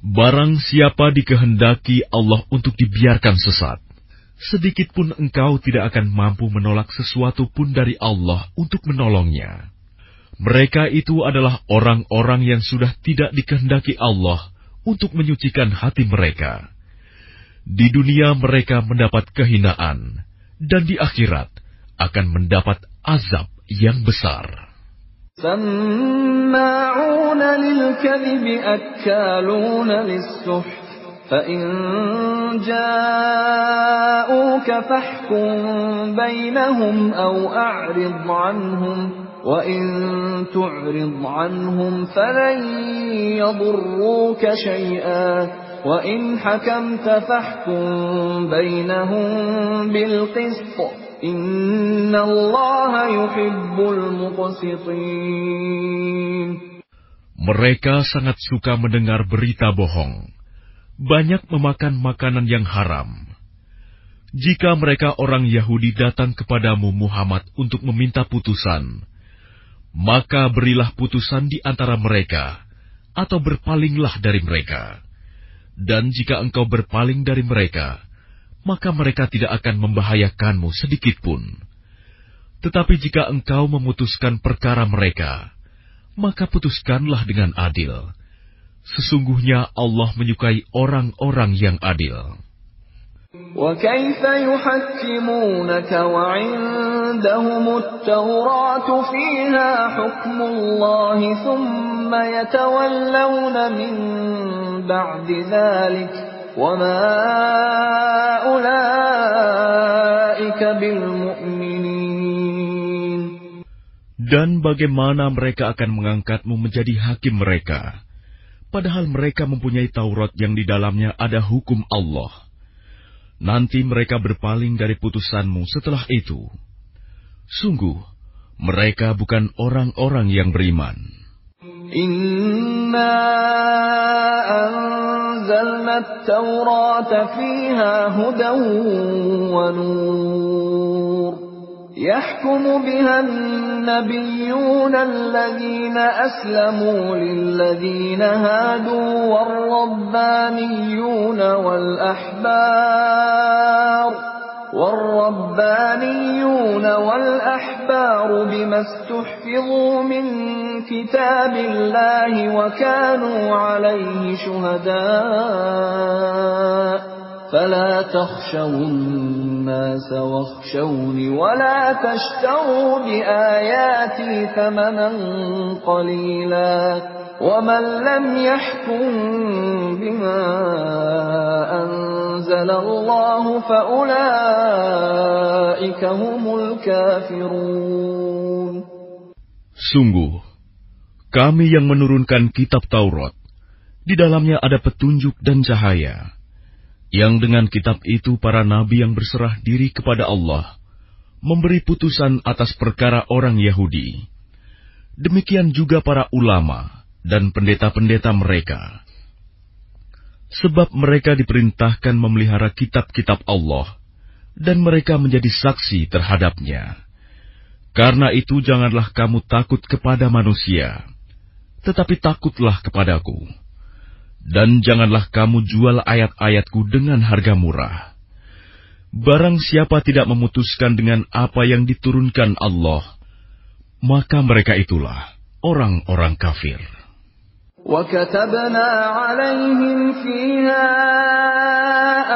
S1: Barang siapa dikehendaki Allah untuk dibiarkan sesat, sedikit pun engkau tidak akan mampu menolak sesuatu pun dari Allah untuk menolongnya. Mereka itu adalah orang-orang yang sudah tidak dikehendaki Allah untuk menyucikan hati mereka. Di dunia mereka mendapat kehinaan, dan di akhirat akan mendapat azab yang besar.
S3: سماعون للكذب أكالون للسحت فإن جاءوك فاحكم بينهم أو أعرض عنهم وإن تعرض عنهم فلن يضروك شيئا وإن حكمت فاحكم بينهم بالقسط Inna Allah yuhibbul muqsitin.
S1: Mereka sangat suka mendengar berita bohong. banyak memakan makanan yang haram. Jika mereka orang Yahudi datang kepadamu Muhammad untuk meminta putusan, maka berilah putusan di antara mereka, atau berpalinglah dari mereka. Dan jika engkau berpaling dari mereka, maka mereka tidak akan membahayakanmu sedikitpun. Tetapi jika engkau memutuskan perkara mereka, maka putuskanlah dengan adil. Sesungguhnya Allah menyukai orang-orang yang adil.
S3: وَكَيْفَ يُحَكِّمُونَكَ وَعِندَهُمُ التَّوْرَاةُ فِيهَا حُكْمُ اللَّهِ ثُمَّ يَتَوَلَّوْنَ مِن بَعْدِ ذَلِكَ وَمَا أُولَئِكَ بِالْمُؤْمِنِينَ.
S1: Dan bagaimana mereka akan mengangkatmu menjadi hakim mereka, padahal mereka mempunyai Taurat yang di dalamnya ada hukum Allah. Nanti mereka berpaling dari putusanmu setelah itu. Sungguh, mereka bukan orang-orang yang beriman.
S3: Inna anzalna at-taurata fiha hudan wa nur. Yahkumu biha an-nabiyyuna alladhina aslamu lilladhina hadu war-rabbaniyuna wal-ahbar bima istuhfizu min kitabillahi wa kanu alayhi shuhada. فلا تخشوا الناس واخشوني ولا تشتروا بآياتي ثمنا قليلا ومن لم يحكم بما أنزل الله فأولئك هم الكافرون.
S1: Sungguh, kami yang menurunkan kitab Taurat, di dalamnya ada petunjuk dan cahaya, yang dengan kitab itu para nabi yang berserah diri kepada Allah memberi putusan atas perkara orang Yahudi. Demikian juga para ulama dan pendeta-pendeta mereka. Sebab mereka diperintahkan memelihara kitab-kitab Allah, dan mereka menjadi saksi terhadapnya. Karena itu janganlah kamu takut kepada manusia, tetapi takutlah kepadaku. Dan janganlah kamu jual ayat-ayatku dengan harga murah. Barang siapa tidak memutuskan dengan apa yang diturunkan Allah, maka mereka itulah orang-orang kafir.
S3: وَكَتَبْنَا عَلَيْهِمْ فِيهَا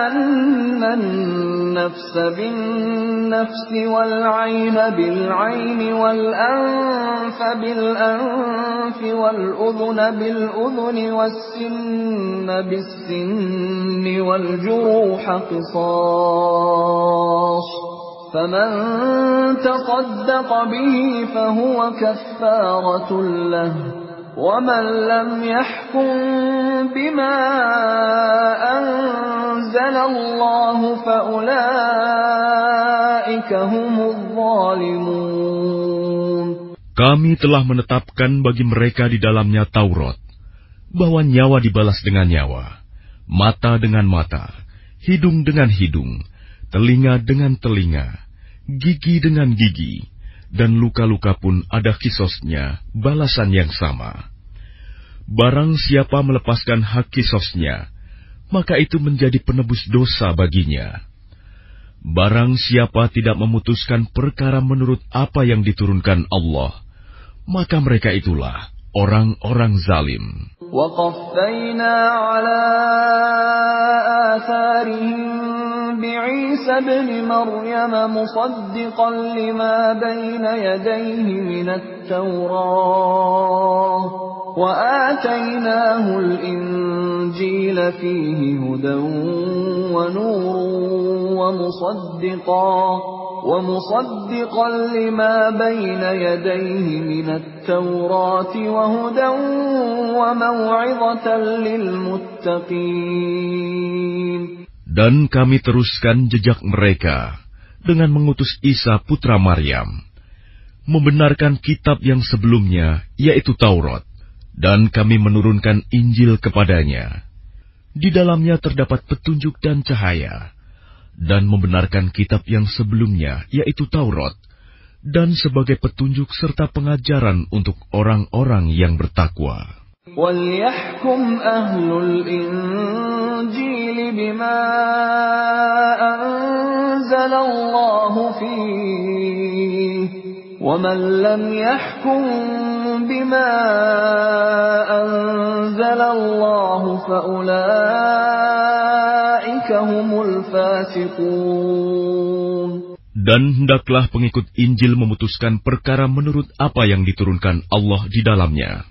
S3: أَنَّ النَّفْسَ بِالنَّفْسِ وَالْعَيْنَ بِالْعَيْنِ وَالْأَنفَ بِالْأَنفِ وَالْأُذُنَ بِالْأُذُنِ وَالسِّنَّ بِالسِّنِّ وَالْجُرُوحَ قِصَاصٌ فَمَنْ تَصَدَّقَ بِهِ فَهُوَ كَفَّارَةٌ لَهُ وَمَنْ لَمْ يَحْكُمْ بِمَا أَنزَلَ اللَّهُ فَأُولَئِكَ هُمُ الظَّالِمُونَ.
S1: Kami telah menetapkan bagi mereka di dalamnya Taurat, bahwa nyawa dibalas dengan nyawa, mata dengan mata, hidung dengan hidung, telinga dengan telinga, gigi dengan gigi, dan luka-luka pun ada kisosnya, balasan yang sama. Barang siapa melepaskan hak kisosnya, maka itu menjadi penebus dosa baginya. Barang siapa tidak memutuskan perkara menurut apa yang diturunkan Allah, maka mereka itulah orang-orang zalim.
S3: وَقَفَّيْنَا عَلَى آثَارِهِمْ بِعِيسَى ابْنِ مَرْيَمَ مُصَدِّقًا لِمَا بَيْنَ يَدَيْهِ مِنَ التَّوْرَاةِ وَآتَيْنَاهُ الْإِنْجِيلَ فِيهِ هُدًى وَنُورٌ ومصدقا لما بين يديه من التوراة وهدى وموعظة للمتقين.
S1: Dan kami teruskan jejak mereka dengan mengutus Isa putra Maryam, membenarkan kitab yang sebelumnya, yaitu Taurat, dan kami menurunkan Injil kepadanya. Di dalamnya terdapat petunjuk dan cahaya, dan membenarkan kitab yang sebelumnya, yaitu Taurat, dan sebagai petunjuk serta pengajaran untuk orang-orang yang bertakwa.
S3: وَلْيَحْكُمْ أَهْلُ الْإِنْجِيلِ بِمَا أَنزَلَ اللَّهُ فِيهِ وَمَنْ لَمْ يَحْكُمْ بِمَا أَنزَلَ اللَّهُ فَأُولَئِكَ هُمُ الْفَاسِقُونَ.
S1: Dan hendaklah pengikut Injil memutuskan perkara menurut apa yang diturunkan Allah di dalamnya.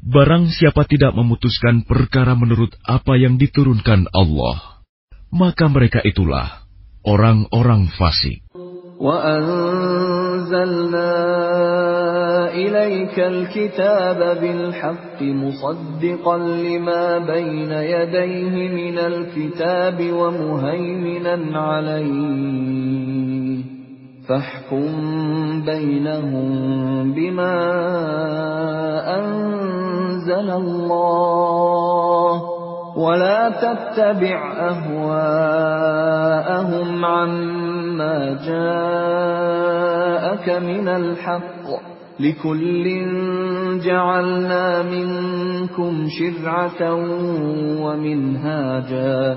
S1: Barang siapa tidak memutuskan perkara menurut apa yang diturunkan Allah, maka mereka itulah orang-orang fasik.
S3: وَأَنزَلْنَا إِلَيْكَ الْكِتَابَ بِالْحَقِّ مُصَدِّقًا لِمَا بَيْنَ يَدَيْهِ مِنَ الْكِتَابِ وَمُهَيْمِنًا عَلَيْهِ فَاحْكُم بَيْنَهُم بِمَا أَنزَلَ اللَّهُ وَلَا تَتَّبِعْ أَهْوَاءَهُمْ عَمَّا جَاءَكَ مِنَ الْحَقِّ لِكُلٍّ جَعَلْنَا مِنكُمْ شِرْعَةً وَمِنْهَاجًا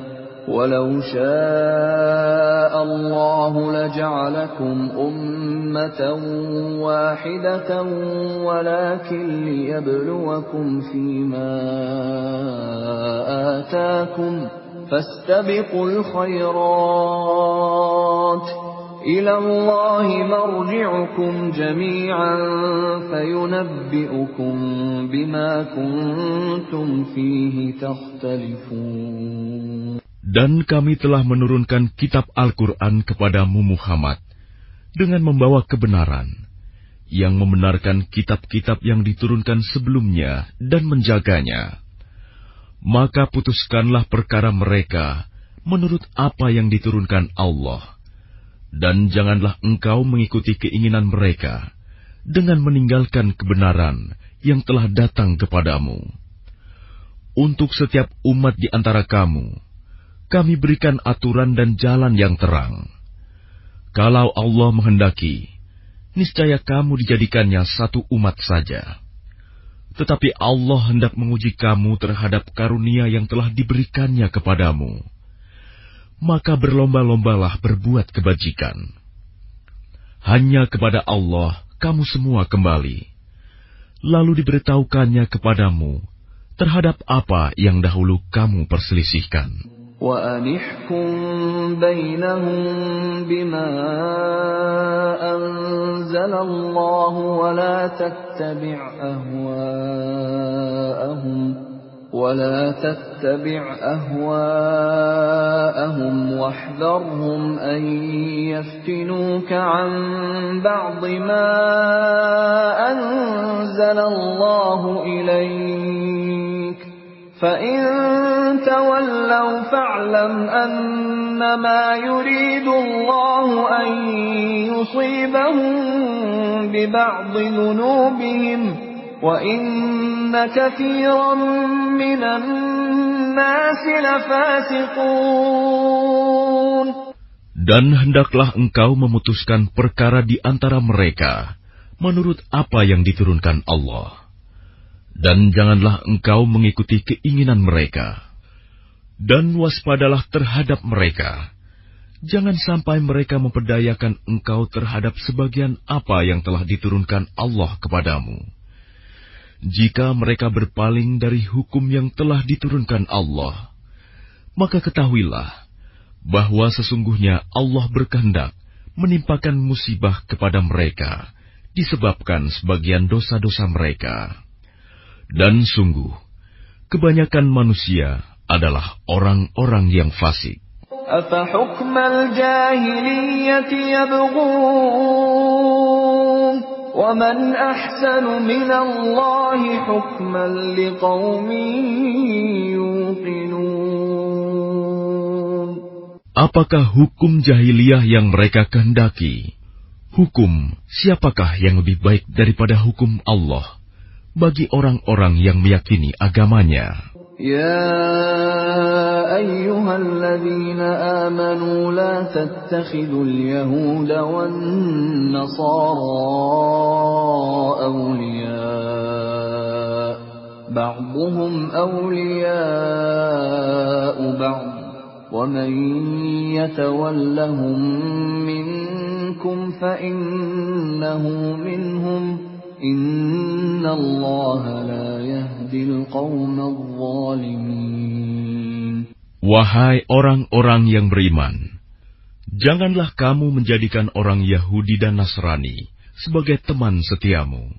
S3: وَلَوْ شَاءَ اللَّهُ لَجَعَلَكُمْ أُمَّةً وَاحِدَةً وَلَكِنْ لِيَبْلُوَكُمْ فِيمَا آتَاكُمْ فَاسْتَبِقُوا الْخَيْرَاتِ إِلَى اللَّهِ مَرْجِعُكُمْ جَمِيعًا فَيُنَبِّئُكُم بِمَا كُنتُمْ فِيهِ تَخْتَلِفُونَ.
S1: Dan kami telah menurunkan kitab Al-Quran kepadamu Muhammad dengan membawa kebenaran, yang membenarkan kitab-kitab yang diturunkan sebelumnya dan menjaganya. Maka putuskanlah perkara mereka menurut apa yang diturunkan Allah, dan janganlah engkau mengikuti keinginan mereka dengan meninggalkan kebenaran yang telah datang kepadamu. Untuk setiap umat di antara kamu, kami berikan aturan dan jalan yang terang. Kalau Allah menghendaki, niscaya kamu dijadikannya satu umat saja. Tetapi Allah hendak menguji kamu terhadap karunia yang telah diberikannya kepadamu. Maka berlomba-lombalah berbuat kebajikan. Hanya kepada Allah kamu semua kembali. Lalu diberitahukannya kepadamu terhadap apa yang dahulu kamu perselisihkan.
S3: وَأَنِحْكُم بَيْنَهُم بِمَا أَنزَلَ اللَّهُ وَلَا تَتَّبِعْ أَهْوَاءَهُمْ وَاحْذَرْهُمْ أَن يَفْتِنُوكَ عَن بَعْضِ مَا أَنزَلَ اللَّهُ إِلَيْكَ فَإِن تَوَلَّوْا فَاعْلَمْ أَنَّمَا يُرِيدُ اللَّهُ أَن يُصِيبَهُم بِبَعْضِ ذُنُوبِهِمْ وَإِنَّ كَثِيرًا مِّنَ النَّاسِ لَفَاسِقُونَ.
S1: Dan hendaklah engkau memutuskan perkara di antara mereka menurut apa yang diturunkan Allah. Dan janganlah engkau mengikuti keinginan mereka. Dan waspadalah terhadap mereka. Jangan sampai mereka memperdayakan engkau terhadap sebagian apa yang telah diturunkan Allah kepadamu. Jika mereka berpaling dari hukum yang telah diturunkan Allah, maka ketahuilah bahwa sesungguhnya Allah berkehendak menimpakan musibah kepada mereka disebabkan sebagian dosa-dosa mereka. Dan sungguh, kebanyakan manusia adalah orang-orang yang fasik.
S3: أَفَحُكْمَ الْجَاهِلِيَّةِ يَبْغُونَ وَمَنْ أَحْسَنُ مِنَ اللَّهِ حُكْمًا لِقَوْمٍ يُوقِنُونَ.
S1: Apakah hukum jahiliyah yang mereka kehendaki? Hukum siapakah yang lebih baik daripada hukum Allah bagi orang-orang yang meyakini agamanya?
S3: Ya أيها الذين آمنوا لا تتخذوا اليهود والنصارى أولياء بعضهم أولياء بعض ومن يتولهم منكم فإنه منهم إن الله لا يهدي القوم الظالمين.
S1: Wahai orang-orang yang beriman, janganlah kamu menjadikan orang Yahudi dan Nasrani sebagai teman setiamu.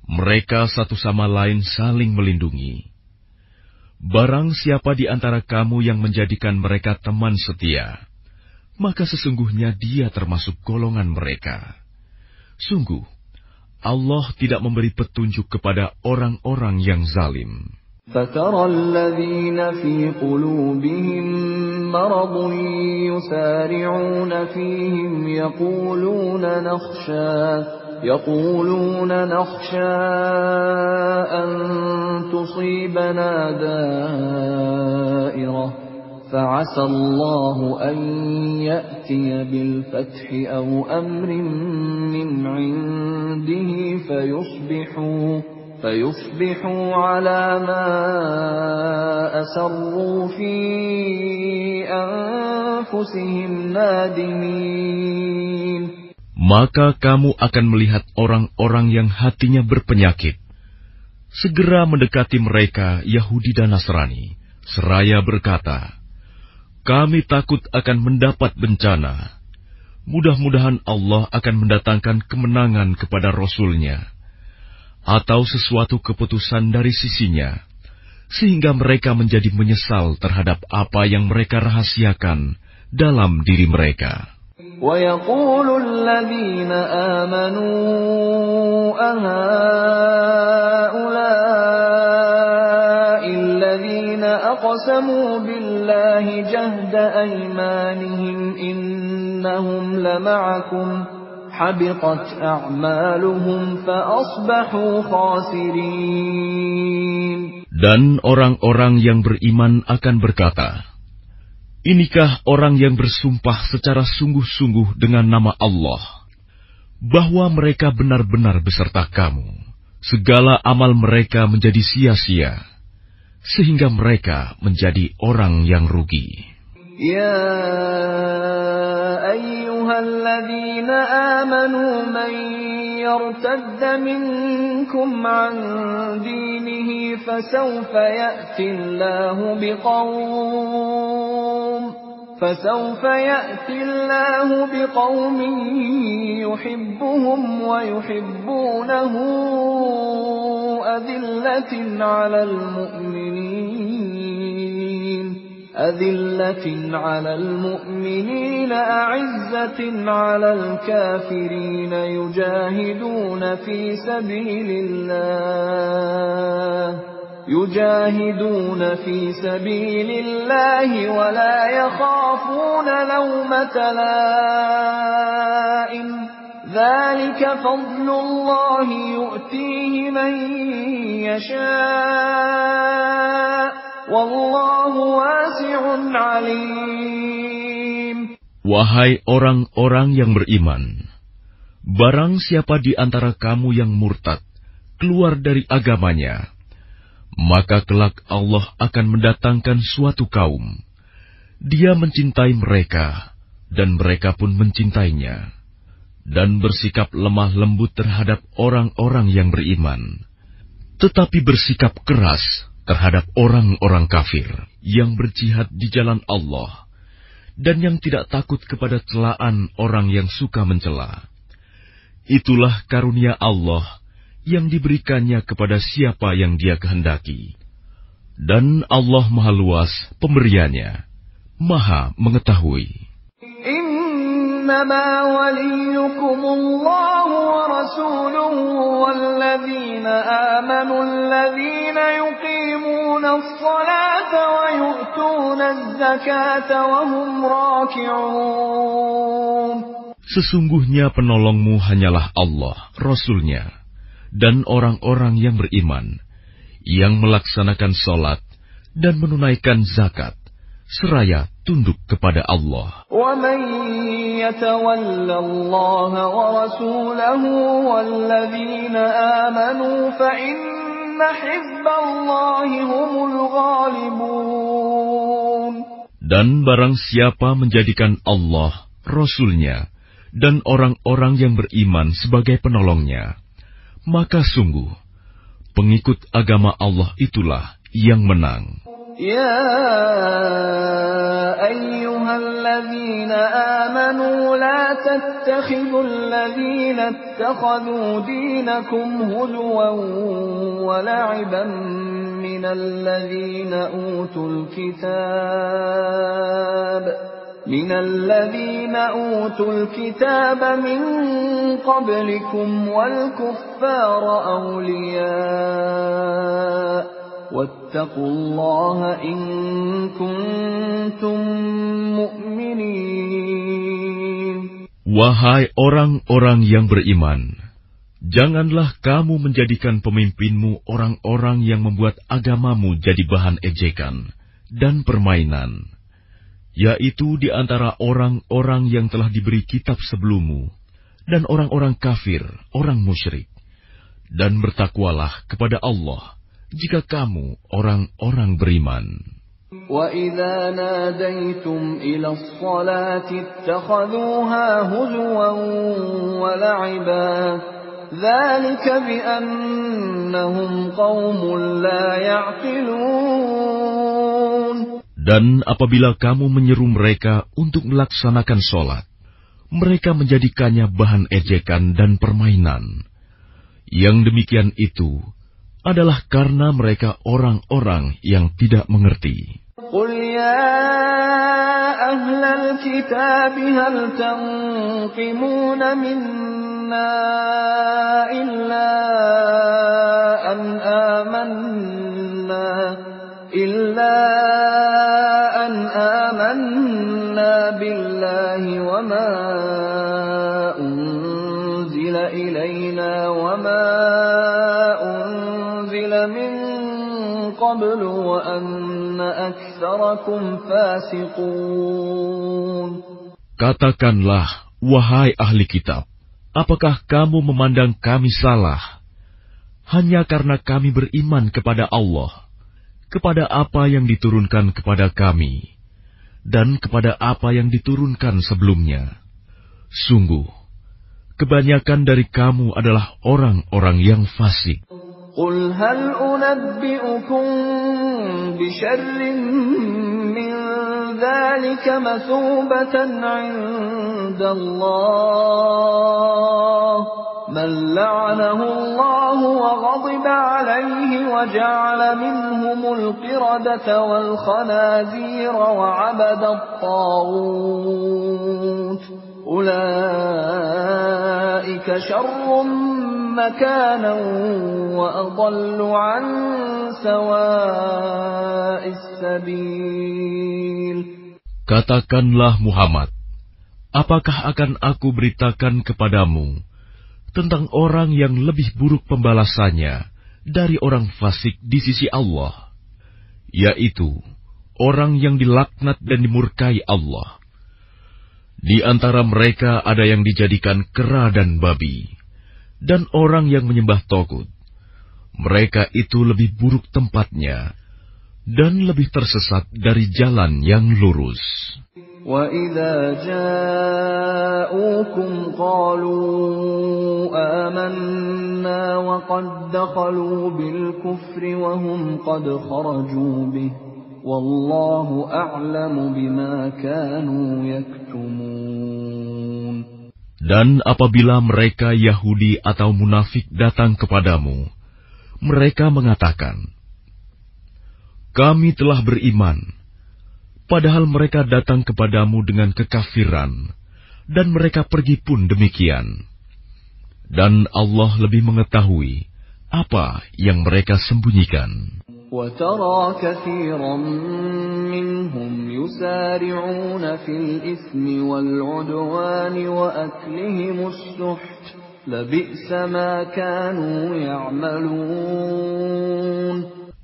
S1: Mereka satu sama lain saling melindungi. Barang siapa di antara kamu yang menjadikan mereka teman setia, maka sesungguhnya dia termasuk golongan mereka. Sungguh, Allah tidak memberi petunjuk kepada orang-orang yang zalim.
S3: فَتَرَى الَّذِينَ فِي قُلُوبِهِم مَّرَضٌ يُسَارِعُونَ فِيهِمْ يقولون نخشى أن تصيبنا دائرة فعسى الله أن يأتي بالفتح أو أمر من عنده فيصبحوا على ما أسروا في أنفسهم نادمين.
S1: Maka kamu akan melihat orang-orang yang hatinya berpenyakit segera mendekati mereka Yahudi dan Nasrani, seraya berkata, kami takut akan mendapat bencana. Mudah-mudahan Allah akan mendatangkan kemenangan kepada Rasul-Nya, atau sesuatu keputusan dari sisinya, sehingga mereka menjadi menyesal terhadap apa yang mereka rahasiakan dalam diri mereka.
S3: وَيَقُولُ الَّذِينَ آمَنُوا أَهَؤُلَاءِ الَّذِينَ أَقْسَمُوا بِاللَّهِ جَهْدَ أَيْمَانِهِمْ إِنَّهُمْ لَمَعَكُمْ حَبِطَتْ أَعْمَالُهُمْ فَأَصْبَحُوا خَاسِرِينَ.
S1: Dan orang-orang yang beriman akan berkata, inikah orang yang bersumpah secara sungguh-sungguh dengan nama Allah, bahwa mereka benar-benar beserta kamu. Segala amal mereka menjadi sia-sia, sehingga mereka menjadi orang yang rugi.
S3: Ya ayyuhalladzina amanu man yartadda minkum an dinihi fasawfa ya'ti Allahu biqaumin yuhibbuhum wa yuhibbunahu أذلة على المؤمنين أعزة على الكافرين يجاهدون في سبيل الله ولا يخافون لومة لائم ذلك فضل الله يؤتيه من يشاء والله واسع عليم.
S1: Wahai orang-orang yang beriman, barang siapa di antara kamu yang murtad keluar dari agamanya, maka kelak Allah akan mendatangkan suatu kaum. Dia mencintai mereka, dan mereka pun mencintainya, dan bersikap lemah lembut terhadap orang-orang yang beriman, tetapi bersikap keras terhadap orang-orang kafir yang berjihad di jalan Allah, dan yang tidak takut kepada celaan orang yang suka mencela. Itulah karunia Allah yang diberikannya kepada siapa yang Dia kehendaki. Dan Allah Maha Luas pemberiannya, Maha mengetahui.
S3: Innama waliyukumullahu wa rasuluhu walladzina amanu alladzina yuqimunas salata wa yu'tunaz zakata wa hum raki'un.
S1: Sesungguhnya penolongmu hanyalah Allah, Rasul-Nya, dan orang-orang yang beriman, yang melaksanakan sholat dan menunaikan zakat, seraya tunduk kepada Allah.
S3: وَمَن يَتَوَلَّ اللَّهَ وَرَسُولَهُ وَالَّذِينَ آمَنُوا فَإِنَّ حِزْبَ اللَّهِ هُمُ الْغَالِبُونَ.
S1: Dan barang siapa menjadikan Allah, Rasul-Nya, dan orang-orang yang beriman sebagai penolongnya, maka sungguh, pengikut agama Allah itulah yang menang.
S3: Ya ayyuhalladzina amanu la tattakhidul ladzina ittakhadhu dinakum huzwan wa la'iban minal ladzina utul kitab min qablikum wal kuffara awliya wattaqullaha in kuntum mu'minin.
S1: Wahai orang-orang yang beriman, janganlah kamu menjadikan pemimpinmu orang-orang yang membuat agamamu jadi bahan ejekan dan permainan, yaitu di antara orang-orang yang telah diberi kitab sebelummu dan orang-orang kafir, orang musyrik. Dan bertakwalah kepada Allah jika kamu orang-orang beriman.
S3: وَإِذَا نَادَيْتُمْ إِلَى الصَّلَاةِ اتَّخَذُوهَا هُزُوًا وَلَعِبًا ذَلِكَ بِأَنَّهُمْ قَوْمٌ لَا يَعْقِلُونَ.
S1: Dan apabila kamu menyeru mereka untuk melaksanakan sholat, mereka menjadikannya bahan ejekan dan permainan. Yang demikian itu adalah karena mereka orang-orang yang tidak mengerti.
S3: Qul ya ahlal kitab hal tanqimuna minna illa an amanna billahi wa ma unzila ilayna wa ma min qablu wa anna aktsarakum fasiqun.
S1: Katakanlah, wahai ahli kitab, apakah kamu memandang kami salah hanya karena kami beriman kepada Allah, kepada apa yang diturunkan kepada kami, dan kepada apa yang diturunkan sebelumnya? Sungguh, kebanyakan dari kamu adalah orang-orang yang fasik.
S3: قل هل أنبئكم بشر من ذلك مثوبة عند الله من لعنه الله وغضب عليه وجعل منهم القردة والخنازير وعبد الطاغوت أولئك شر مكانا وأضل عن سواء السبيل.
S1: Katakanlah Muhammad, apakah akan aku beritakan kepadamu tentang orang yang lebih buruk pembalasannya dari orang fasik di sisi Allah, yaitu orang yang dilaknat dan dimurkai Allah. Di antara mereka ada yang dijadikan kera dan babi, dan orang yang menyembah togut. Mereka itu lebih buruk tempatnya, dan lebih tersesat dari jalan yang lurus.
S3: وَإِذَا جَاءُوكُمْ قَالُوا آمَنَّا وَقَدْ دَخَلُوا بِالْكُفْرِ وَهُمْ قَدْ خَرَجُوا بِهِ وَاللَّهُ أَعْلَمُ بِمَا كَانُوا يَكْتُمُونَ.
S1: Dan apabila mereka Yahudi atau munafik datang kepadamu, mereka mengatakan, "Kami telah beriman," padahal mereka datang kepadamu dengan kekafiran, dan mereka pergi pun demikian. Dan Allah lebih mengetahui apa yang mereka sembunyikan.
S3: وَتَرَى كَثِيرًا مِّنْهُمْ يُسَارِعُونَ فِي الْإِثْمِ وَالْعُدْوَانِ وَأَكْلِهِمُ السُّحْتَ لَبِئْسَ مَا كَانُوا يَعْمَلُونَ.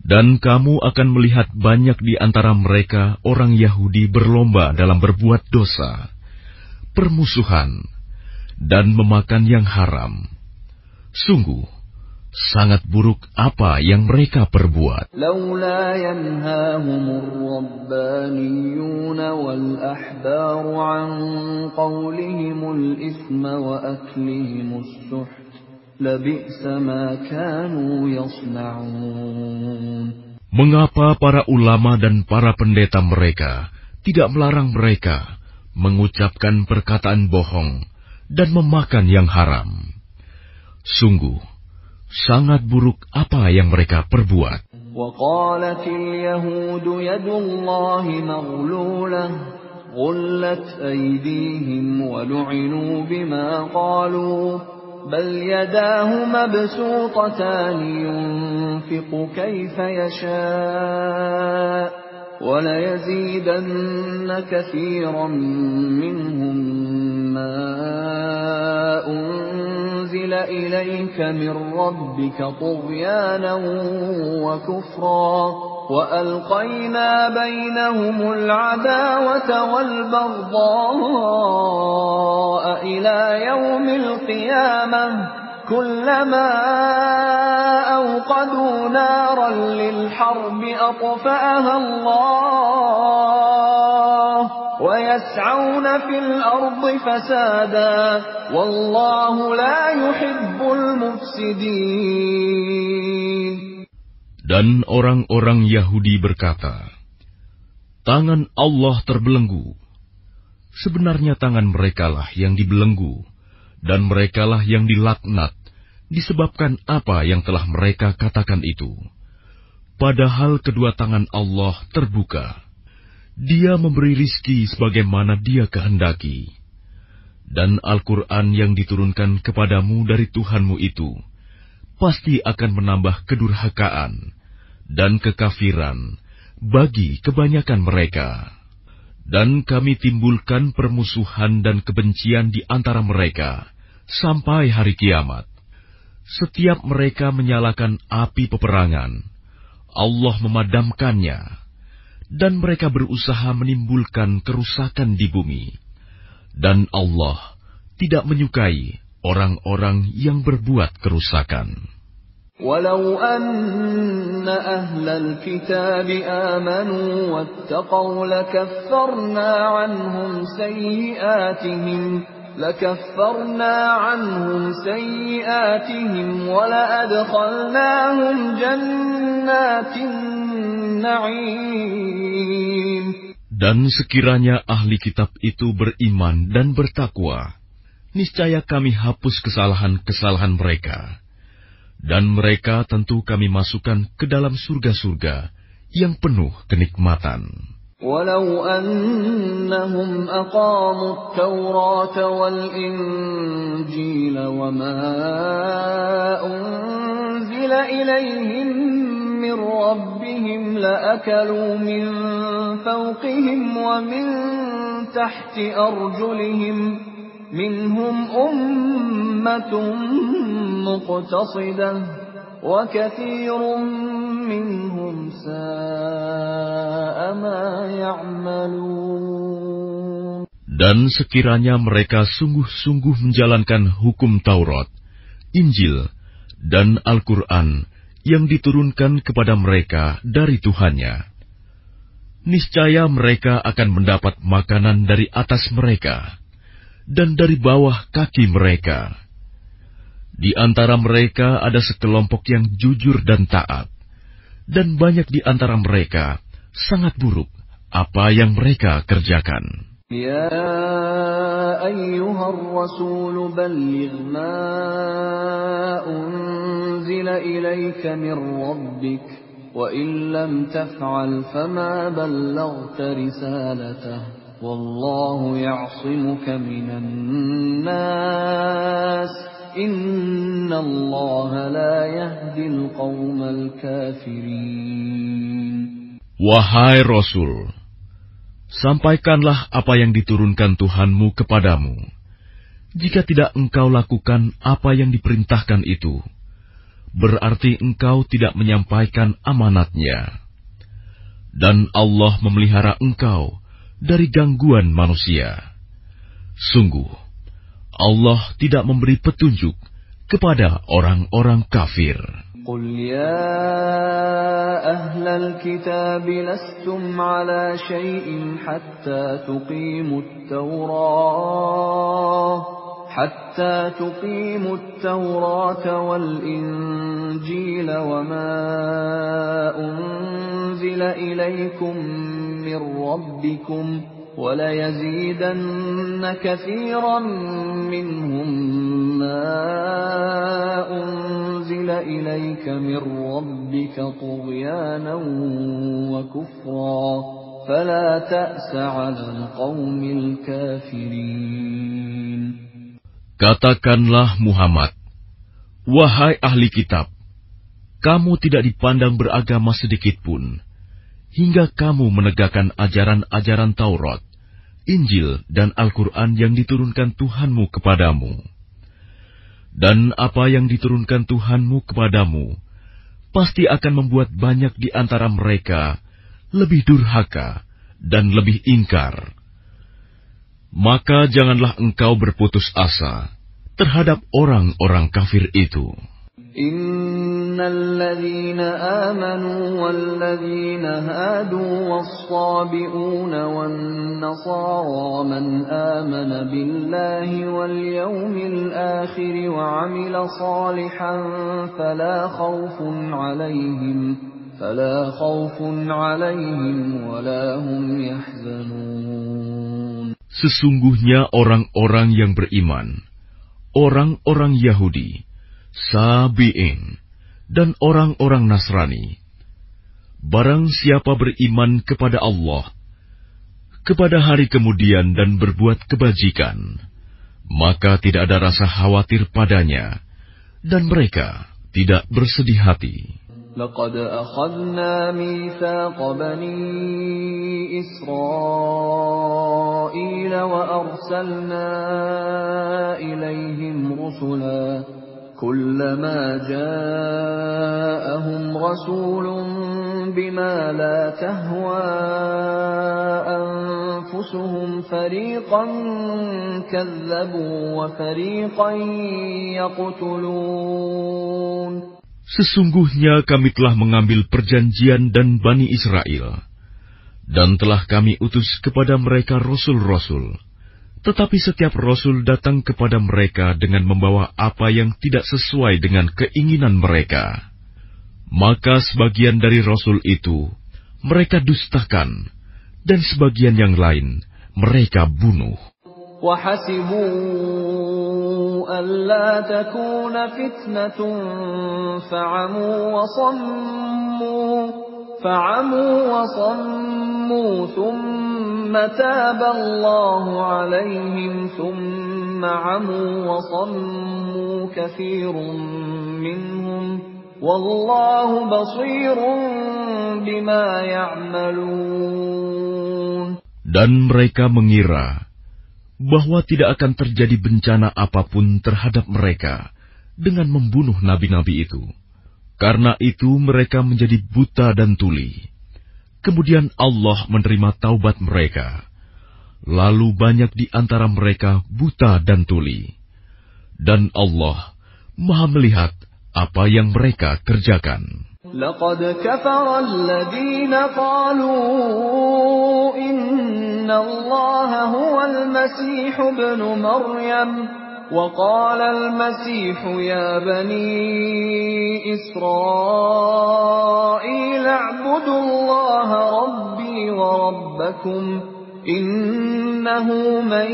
S1: Dan kamu akan melihat banyak di antara mereka orang Yahudi berlomba dalam berbuat dosa, permusuhan, dan memakan yang haram. Sungguh, sangat buruk apa yang mereka perbuat.
S3: Laula yanhahumur rabbaniyuna wal ahbaru an qawlihimul isma wa aklihimus suht.
S1: Mengapa para ulama dan para pendeta mereka tidak melarang mereka mengucapkan perkataan bohong dan memakan yang haram? Sungguh, sangat buruk apa yang mereka perbuat.
S3: وَقَالَتِ الْيَهُودُ يَدُ اللَّهِ مَغْلُولَةٌ غُلَّتْ أَيْدِيهِمْ وَلُعِنُوا بِمَا قَالُوا بل يداه مبسوطتان ينفق كيف يشاء وليزيدن كثيرا منهم ما أنزل إليك من ربك طغيانا وكفرا وألقينا بينهم العداوة والبغضاء إلى يوم القيامة كلما أوقدوا نارا للحرب أطفأها الله ويسعون في الأرض فسادا والله لا يحب المفسدين.
S1: Dan orang-orang Yahudi berkata, tangan Allah terbelenggu. Sebenarnya tangan merekalah yang dibelenggu, dan merekalah yang dilaknat, disebabkan apa yang telah mereka katakan itu. Padahal kedua tangan Allah terbuka. Dia memberi rizki sebagaimana Dia kehendaki. Dan Al-Quran yang diturunkan kepadamu dari Tuhanmu itu, pasti akan menambah kedurhakaan dan kekafiran bagi kebanyakan mereka. Dan kami timbulkan permusuhan dan kebencian di antara mereka sampai hari kiamat. Setiap mereka menyalakan api peperangan, Allah memadamkannya, dan mereka berusaha menimbulkan kerusakan di bumi. Dan Allah tidak menyukai orang-orang yang berbuat kerusakan.
S3: ولو أن أهل الكتاب آمنوا واتقوا لكفرنا عنهم سيئاتهم ولأدخلناهم جنات النعيم.
S1: Dan sekiranya ahli kitab itu beriman dan bertakwa, niscaya kami hapus kesalahan-kesalahan mereka. Dan mereka tentu kami masukkan ke dalam surga-surga yang penuh kenikmatan.
S3: Walau annahum aqamu at-taurata wal-injila wa ma unzila ilayhim min rabbihim la'akalu min fawqihim wa min tahti arjulihim minhum ummatun muqtasidah wa katsirun minhum sa'a ma ya'malun.
S1: Dan sekiranya mereka sungguh-sungguh menjalankan hukum Taurat, Injil, dan Al-Quran yang diturunkan kepada mereka dari Tuhannya, niscaya mereka akan mendapat makanan dari atas mereka dan dari bawah kaki mereka. Di antara mereka ada sekelompok yang jujur dan taat, dan banyak di antara mereka sangat buruk apa yang mereka kerjakan.
S3: Ya ayyuhar rasul balligh ma unzila ilayka min rabbik wa in lam taf'al fama ballaghta risalatahu wallahu ya'simuka minan nas innallaha la yahdil qaumal kafirin.
S1: Wahai Rasul, sampaikanlah apa yang diturunkan Tuhanmu kepadamu. Jika tidak engkau lakukan apa yang diperintahkan itu, berarti engkau tidak menyampaikan amanatnya. Dan Allah memelihara engkau dari gangguan manusia. Sungguh, Allah tidak memberi petunjuk kepada orang-orang kafir.
S3: قل يا أهل الكتاب لستم على شيء حتى تقيموا التوراة والإنجيل وما أنزل إليكم من ربكم وَلَيَزِيدَنَّ كَثِيرًا مِّنْهُمْ مَا أُنزِلَ إِلَيْكَ مِنْ رَبِّكَ طُغْيَانًا وَكُفْرًا فَلَا تَأْسَ عَلَى الْقَوْمِ الْكَافِرِينَ.
S1: Katakanlah Muhammad, wahai ahli kitab, kamu tidak dipandang beragama sedikitpun, hingga kamu menegakkan ajaran-ajaran Taurat, Injil, dan Al-Quran yang diturunkan Tuhanmu kepadamu. Dan apa yang diturunkan Tuhanmu kepadamu, pasti akan membuat banyak di antara mereka lebih durhaka dan lebih ingkar. Maka janganlah engkau berputus asa terhadap orang-orang kafir itu.
S3: Innal ladzina amanu wal ladzina hadu was-sabi'una wan nasara man amana billahi wal yawmil akhir wa 'amila salihan fala khawfun 'alaihim wa la hum yahzanun.
S1: Sesungguhnya orang-orang yang beriman, orang-orang Yahudi, Sabi'in, dan orang-orang Nasrani, barang siapa beriman kepada Allah, kepada hari kemudian dan berbuat kebajikan, maka tidak ada rasa khawatir padanya, dan mereka tidak bersedih hati.
S3: لقد أخذنا ميثاق بني إسرائيل وأرسلنا إليهم رسلا كلما جاءهم رسول بما لا تهوى أنفسهم فريقا كذبوا وفريقا يقتلون.
S1: Sesungguhnya kami telah mengambil perjanjian dan Bani Israel, dan telah kami utus kepada mereka rasul-rasul. Tetapi setiap rasul datang kepada mereka dengan membawa apa yang tidak sesuai dengan keinginan mereka. Maka sebagian dari rasul itu mereka dustakan, dan sebagian yang lain mereka bunuh.
S3: وَحَسِبُوا أَلَّا تَكُونَ فِتْنَةٌ فَعَمُوا وَصَمُّوا ثُمَّ تَابَ اللَّهُ عَلَيْهِمْ ثُمَّ عَمُوا وَصَمُّوا كَثِيرٌ مِّنْهُمْ وَاللَّهُ بَصِيرٌ بِمَا يَعْمَلُونَ.
S1: Dan mereka mengira bahwa tidak akan terjadi bencana apapun terhadap mereka dengan membunuh nabi-nabi itu. Karena itu mereka menjadi buta dan tuli. Kemudian Allah menerima taubat mereka. Lalu banyak di antara mereka buta dan tuli. Dan Allah Maha melihat apa yang mereka kerjakan.
S3: لقد كفر الذين قالوا إن الله هو المسيح ابن مريم وقال المسيح يا بني إسرائيل اعبدوا الله ربي وربكم إنه من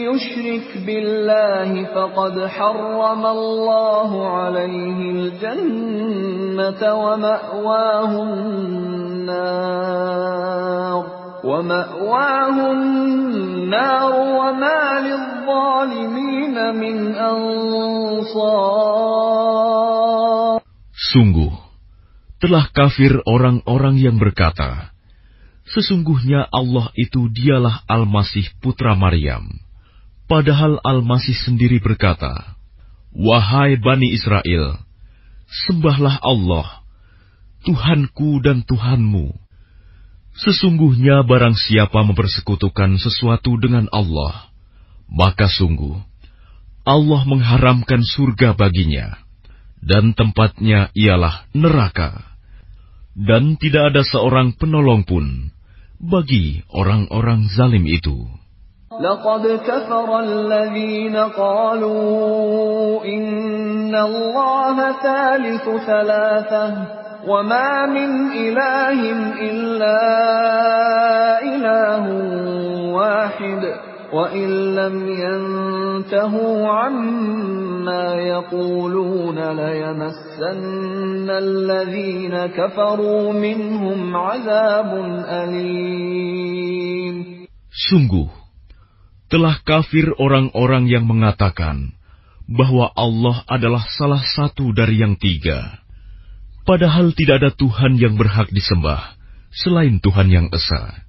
S3: يشرك بالله فقد حرم الله عليه الجنة ومأواه النار وما للظالمين من أنصار.
S1: Sungguh, telah kafir orang-orang yang berkata, sesungguhnya Allah itu dialah Al-Masih putra Maryam. Padahal Al-Masih sendiri berkata, wahai Bani Israel, Sembahlah Allah, Tuhanku dan Tuhanmu. Sesungguhnya barang siapa mempersekutukan sesuatu dengan Allah, maka sungguh Allah mengharamkan surga baginya, dan tempatnya ialah neraka. Dan tidak ada seorang penolong pun bagi orang-orang zalim itu.
S3: لقد كفر الذين قالوا إن الله ثالث ثلاثة وما من إله إلا إله واحد وإن لم ينتهوا عما يقولون ليمسن الذين كفروا منهم عذاب أليم.
S1: Sungguh, telah kafir orang-orang yang mengatakan bahwa Allah adalah salah satu dari yang tiga, padahal tidak ada Tuhan yang berhak disembah selain Tuhan yang Esa.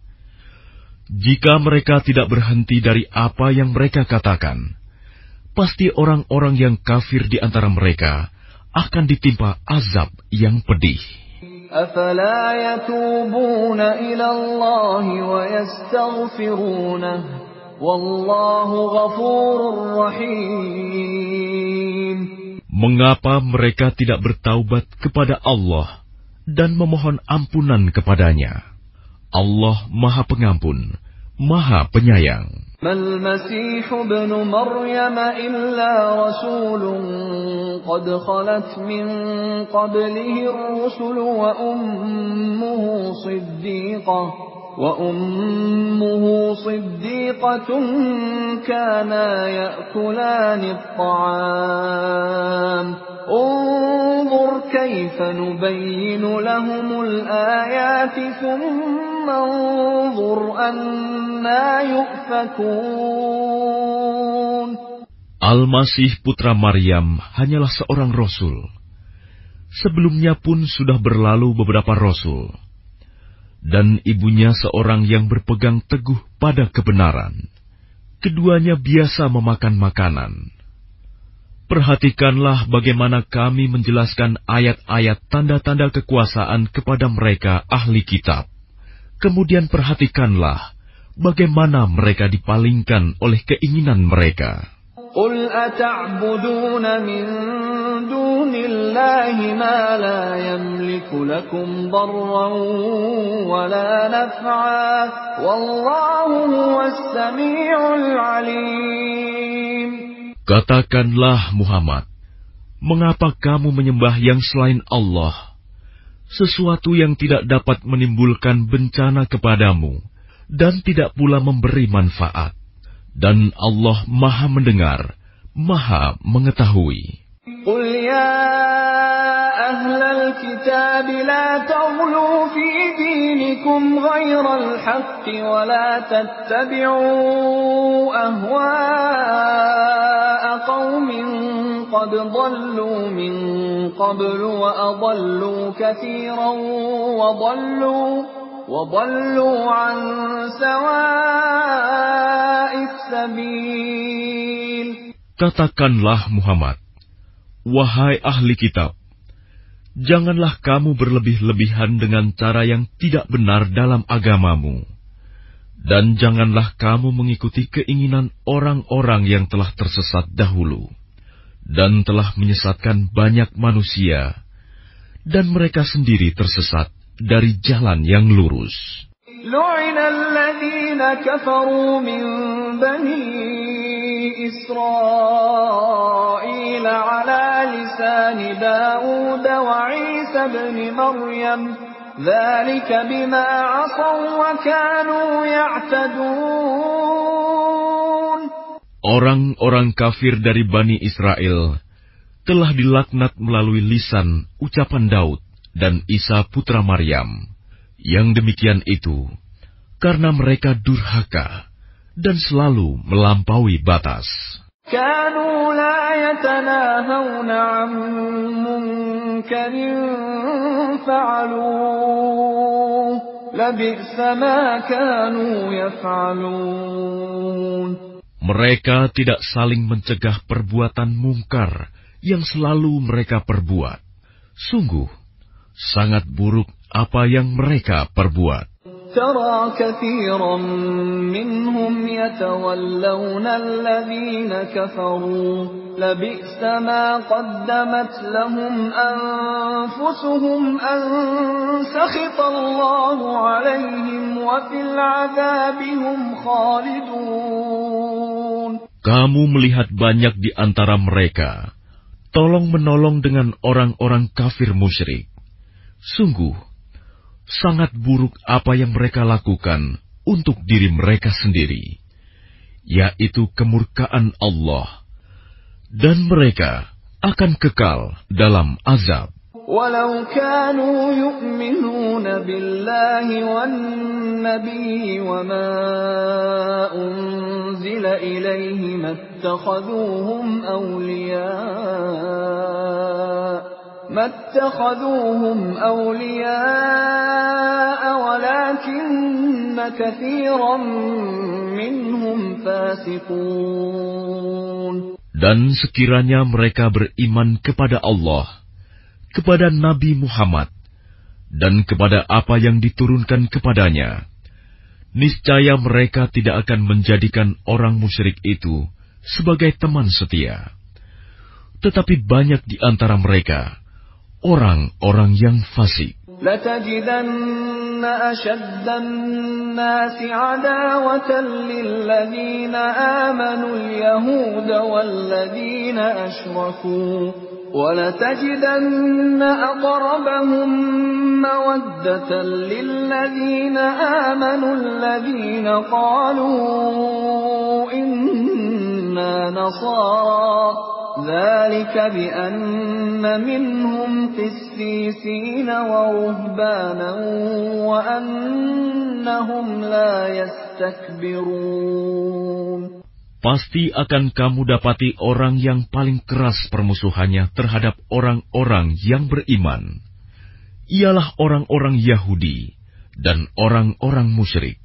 S1: Jika mereka tidak berhenti dari apa yang mereka katakan, pasti orang-orang yang kafir di antara mereka akan ditimpa azab yang pedih.
S3: أفلا يتوبون إلى الله ويستغفرونه والله غفور رحيم.
S1: Mengapa mereka tidak bertaubat kepada Allah dan memohon ampunan kepadanya? Allah Maha Pengampun, Maha Penyayang.
S3: ما المسيح ابن مريم إلا رسول قد خلت من قبله الرسل وأمه صديقة كانا يأكلان الطعام انظر كيف نبين لهم الآيات ثم انظر أنا يؤفكون.
S1: Al-Masih putra Maryam hanyalah seorang rasul. Sebelumnya pun sudah berlalu beberapa rasul, dan ibunya seorang yang berpegang teguh pada kebenaran. Keduanya biasa memakan makanan. Perhatikanlah bagaimana kami menjelaskan ayat-ayat tanda-tanda kekuasaan kepada mereka ahli kitab. Kemudian perhatikanlah bagaimana mereka dipalingkan oleh keinginan mereka.
S3: قل أتعبدون من دون الله ما لا يملك لكم ضرا ولا نفعا والله هو السميع العليم.
S1: Katakanlah Muhammad, mengapa kamu menyembah yang selain Allah, sesuatu yang tidak dapat menimbulkan bencana kepadamu dan tidak pula memberi manfaat. Dan Allah Maha mendengar, Maha mengetahui.
S3: قل يا أهل الكتاب لا تغلوا في دينكم غير الحق ولا تتبعوا أهواء قوم قد ضلوا من قبل وأضلوا كثيرا وضلوا عن سواء السبيل.
S1: Katakanlah Muhammad, wahai ahli kitab, janganlah kamu berlebih-lebihan dengan cara yang tidak benar dalam agamamu, dan janganlah kamu mengikuti keinginan orang-orang yang telah tersesat dahulu, dan telah menyesatkan banyak manusia, dan mereka sendiri tersesat dari jalan yang lurus.
S3: لعن الذين كفروا من بني إسرائيل على لسان داود وعيسى بن مريم ذلك بما عصوا وكانوا يعتدون.
S1: Orang-orang kafir dari Bani Israel telah dilaknat melalui lisan ucapan Daud dan Isa putra Maryam. Yang demikian itu karena mereka durhaka dan selalu melampaui batas.
S3: كانوا لا يتناهون عن منكر فعلوه لبئس ما كانوا يفعلون.
S1: Mereka tidak saling mencegah perbuatan mungkar yang selalu mereka perbuat. Sungguh, sangat buruk apa yang mereka perbuat.
S3: ترى كثيرا منهم يتولون الذين كفروا لبئس ما قدمت لهم أنفسهم أن سخط الله عليهم وفي العذاب هم خالدون.
S1: Kamu melihat banyak di antara mereka tolong-menolong dengan orang-orang kafir musyrik. Sungguh, sangat buruk apa yang mereka lakukan untuk diri mereka sendiri, yaitu kemurkaan Allah, dan mereka akan kekal dalam azab.
S3: ولو كانوا يؤمنون بالله والنبي وما أنزل إليه ما اتخذوهم أولياء ولكن كثيرا منهم فاسقون.
S1: Dan sekiranya mereka beriman kepada Allah, kepada Nabi Muhammad, dan kepada apa yang diturunkan kepadanya, niscaya mereka tidak akan menjadikan orang musyrik itu sebagai teman setia. Tetapi banyak di antara mereka orang-orang yang fasik.
S3: لَتَجِدَنَّ أَشَدَّ النَّاسِ عَدَاوَةً لِلَّذِينَ آمَنُوا الْيَهُودَ وَالَّذِينَ أَشْرَكُوا وَلَتَجِدَنَّ أَقْرَبَهُم مَّوَدَّةً لِلَّذِينَ آمَنُوا الَّذِينَ قَالُوا إِنَّا نَصَارَىٰ ذلك بأن منهم قسيسين ورهبانا وأنهم لا يستكبرون.
S1: Pasti akan kamu dapati orang yang paling keras permusuhannya terhadap orang-orang yang beriman, ialah orang-orang Yahudi dan orang-orang musyrik.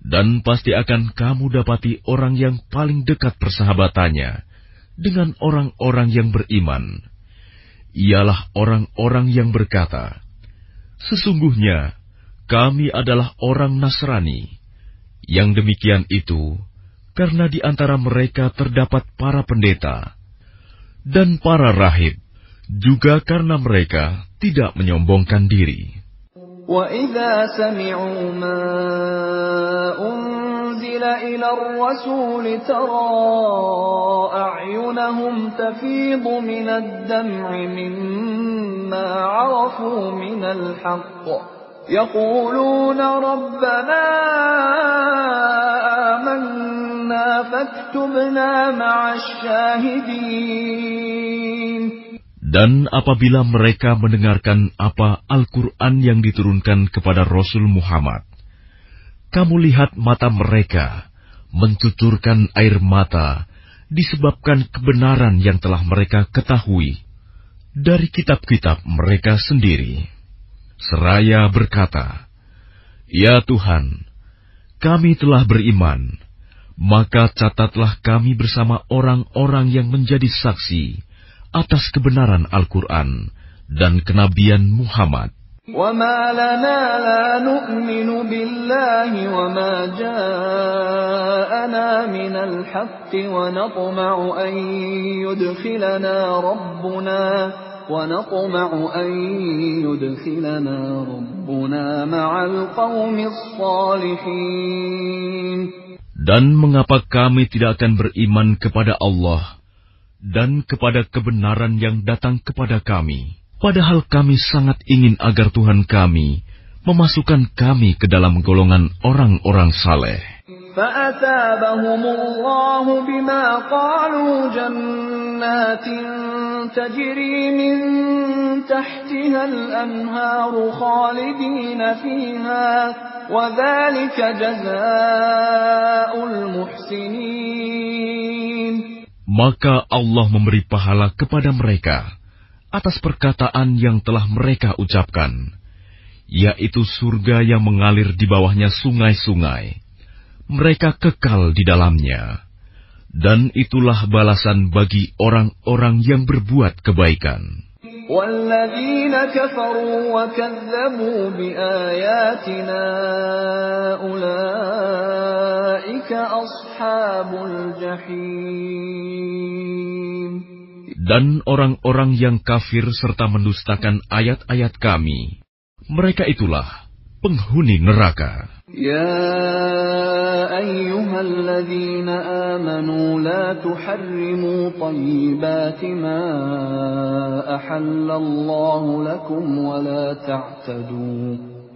S1: Dan pasti akan kamu dapati orang yang paling dekat persahabatannya dengan orang-orang yang beriman, ialah orang-orang yang berkata, sesungguhnya kami adalah orang Nasrani. Yang demikian itu karena di antara mereka terdapat para pendeta dan para rahib, juga karena mereka tidak menyombongkan diri.
S3: وَإِذَا سَمِعُوا مَا أُنزِلَ إِلَى الرَّسُولِ تَرَىٰ أَعْيُنَهُمْ تَفِيضُ مِنَ الدَّمْعِ مِمَّا عَرَفُوا مِنَ الْحَقِّ يَقُولُونَ رَبَّنَا آمَنَّا فَاكْتُبْنَا مَعَ الشَّاهِدِينَ.
S1: Dan apabila mereka mendengarkan apa Al-Quran yang diturunkan kepada Rasul Muhammad, kamu lihat mata mereka mencucurkan air mata disebabkan kebenaran yang telah mereka ketahui dari kitab-kitab mereka sendiri. Seraya berkata, "Ya Tuhan, kami telah beriman, maka catatlah kami bersama orang-orang yang menjadi saksi atas kebenaran Al-Quran dan kenabian Muhammad."
S3: وَمَا لَنَا لَا نُؤْمِنُ بِاللَّهِ وَمَا جَاءَنَا مِنَ الْحَقِّ وَنَطْمَعُ أَن يُدْخِلَنَا رَبُّنَا مَعَ الْقَوْمِ الصَّالِحِينَ.
S1: Dan mengapa kami tidak akan beriman kepada Allah dan kepada kebenaran yang datang kepada kami, padahal kami sangat ingin agar Tuhan kami memasukkan kami ke dalam golongan orang-orang saleh.
S3: فَأَثَابَهُمُ اللَّهُ بِمَا قَالُوا جَنَّاتٍ تَجْرِي مِن تَحْتِهَا الْأَنْهَارُ خَالِدِينَ فِيهَا وَذَلِكَ جَزَاءُ الْمُحْسِنِينَ.
S1: Maka Allah memberi pahala kepada mereka atas perkataan yang telah mereka ucapkan, yaitu surga yang mengalir di bawahnya sungai-sungai. Mereka kekal di dalamnya, dan itulah balasan bagi orang-orang yang berbuat kebaikan.
S3: وَالَّذِينَ كَفَرُوا وَكَذَّبُوا بِآيَاتِنَا أُولَئِكَ أَصْحَابُ الْجَحِيمِ.
S1: Dan orang-orang yang kafir serta mendustakan ayat-ayat Kami, mereka itulah penghuni neraka.
S3: يا أيها الذين آمنوا لا تحرموا طيبات ما أحل الله لكم ولا تعتدوا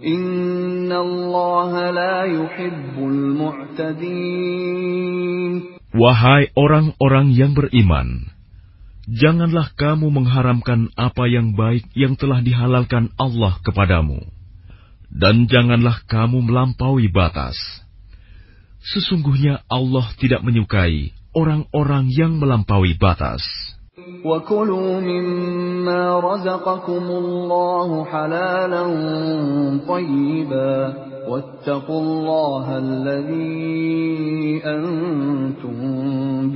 S3: إن الله لا يحب المعتدين.
S1: Wahai orang-orang yang beriman, janganlah kamu mengharamkan apa yang baik yang telah dihalalkan Allah kepadamu. Dan janganlah kamu melampaui batas. Sesungguhnya Allah tidak menyukai orang-orang yang melampaui batas.
S3: وَكُلُوا مِمَّا رَزَقَكُمُ اللَّهُ حَلَالًا طَيِّبًا وَاتَّقُوا اللَّهَ الَّذِي أَنْتُمْ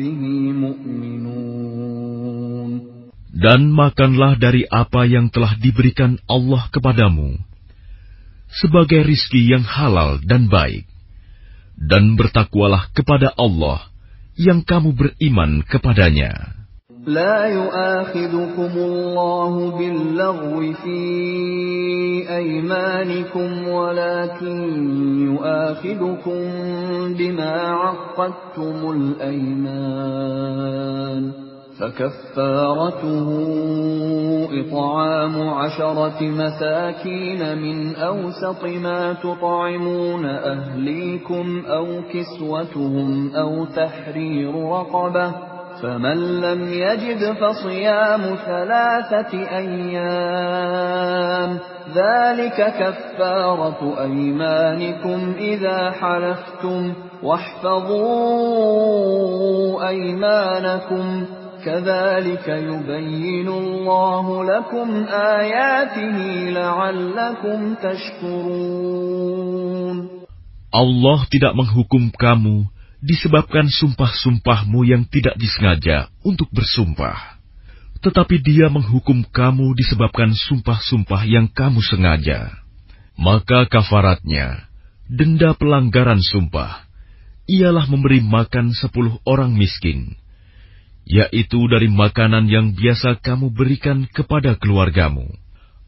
S3: بِهِ مُؤْمِنُونَ.
S1: Dan makanlah dari apa yang telah diberikan Allah kepadamu sebagai rizki yang halal dan baik, dan bertakwalah kepada Allah yang kamu beriman kepadanya.
S3: لا يؤاخذكم الله باللغو في أيمانكم ولكن يؤاخذكم بما عقدتم الأيمان فكفارته إطعام 10 مساكين من أوسط ما تطعمون أهليكم أو كسوتهم أو تحرير رقبة فمن لم يجد فصيام 3 أيام ذلك كفارة أيمانكم إذا حلفتم واحفظوا أيمانكم كذلك يبين الله لكم آياته لعلكم تشكرون.
S1: Allah tidak menghukum kamu disebabkan sumpah-sumpahmu yang tidak disengaja untuk bersumpah, tetapi Dia menghukum kamu disebabkan sumpah-sumpah yang kamu sengaja. Maka kafaratnya, denda pelanggaran sumpah, ialah memberi makan 10 orang miskin, yaitu dari makanan yang biasa kamu berikan kepada keluargamu,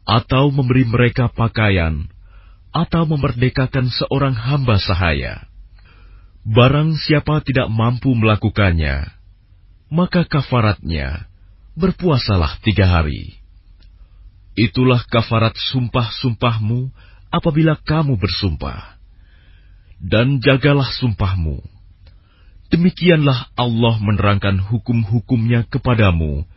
S1: atau memberi mereka pakaian, atau memerdekakan seorang hamba sahaya. Barang siapa tidak mampu melakukannya, maka kafaratnya berpuasalah 3 hari. Itulah kafarat sumpah-sumpahmu apabila kamu bersumpah. Dan jagalah sumpahmu. Demikianlah Allah menerangkan hukum-hukumnya kepadamu,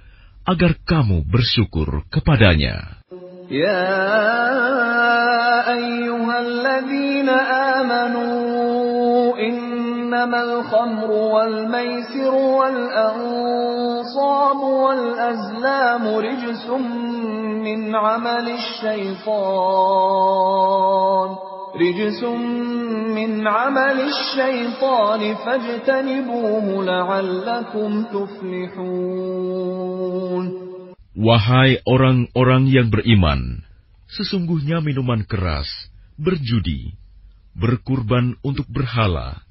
S1: agar kamu bersyukur kepadanya.
S3: Ya ayyuhalladzina amanu innamal khamru wal maisiru wal ansabu wal azlamu rijsum min 'amalish syaitan fajtanibuhu la'allakum tuflihun.
S1: Wahai orang-orang yang beriman, sesungguhnya minuman keras, berjudi, berkurban untuk berhala,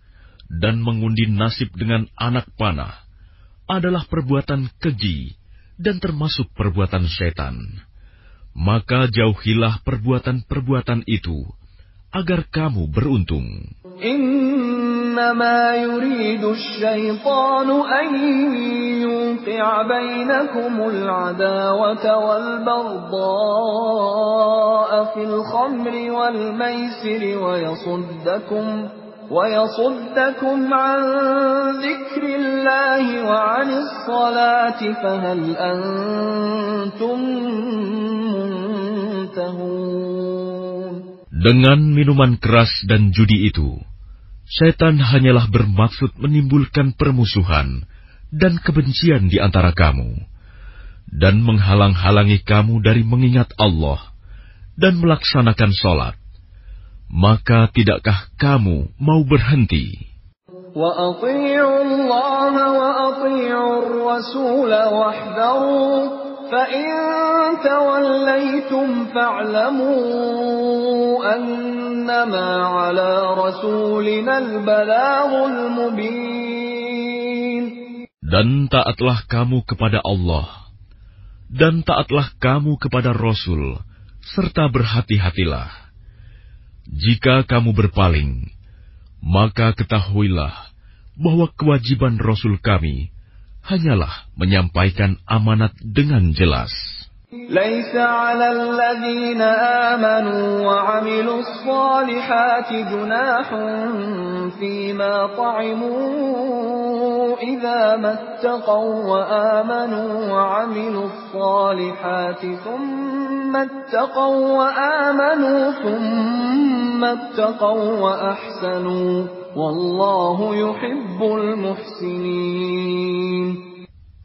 S1: dan mengundi nasib dengan anak panah adalah perbuatan keji dan termasuk perbuatan setan. Maka jauhilah perbuatan-perbuatan itu, agar kamu beruntung.
S3: Innama yuridu asy-syaitanu an yuqi'a bainakumul 'adawata wal baghdha'a fil khamri wal maisiri wa yasuddakum 'an dzikrillahi wa 'anis salati fahal antum muntahun.
S1: Dengan minuman keras dan judi itu, setan hanyalah bermaksud menimbulkan permusuhan dan kebencian di antara kamu, dan menghalang-halangi kamu dari mengingat Allah dan melaksanakan sholat. Maka tidakkah kamu mau berhenti?
S3: Wa ati'u Allah wa ati'u ar-rasul wahdharu فَإِن تَوَلَّيْتُمْ فَاعْلَمُوا أَنَّمَا عَلَى رَسُولِنَا الْبَلَاغُ الْمُبِينُ.
S1: Dan taatlah kamu kepada Allah, dan taatlah kamu kepada Rasul, serta berhati-hatilah. Jika kamu berpaling, maka ketahuilah bahwa kewajiban Rasul kami hanyalah menyampaikan amanat dengan jelas.
S3: لَيْسَ عَلَى الَّذِينَ آمَنُوا وَعَمِلُوا الصَّالِحَاتِ جُنَاحٌ فِيمَا طَعِمُوا إِذَا مَا اتَّقَوا وَآمَنُوا وَعَمِلُوا الصَّالِحَاتِ ثُمَّ اتَّقَوا وَآمَنُوا ثُمَّ اتَّقَوا وَأَحْسَنُوا وَاللَّهُ يُحِبُّ الْمُحْسِنِينَ.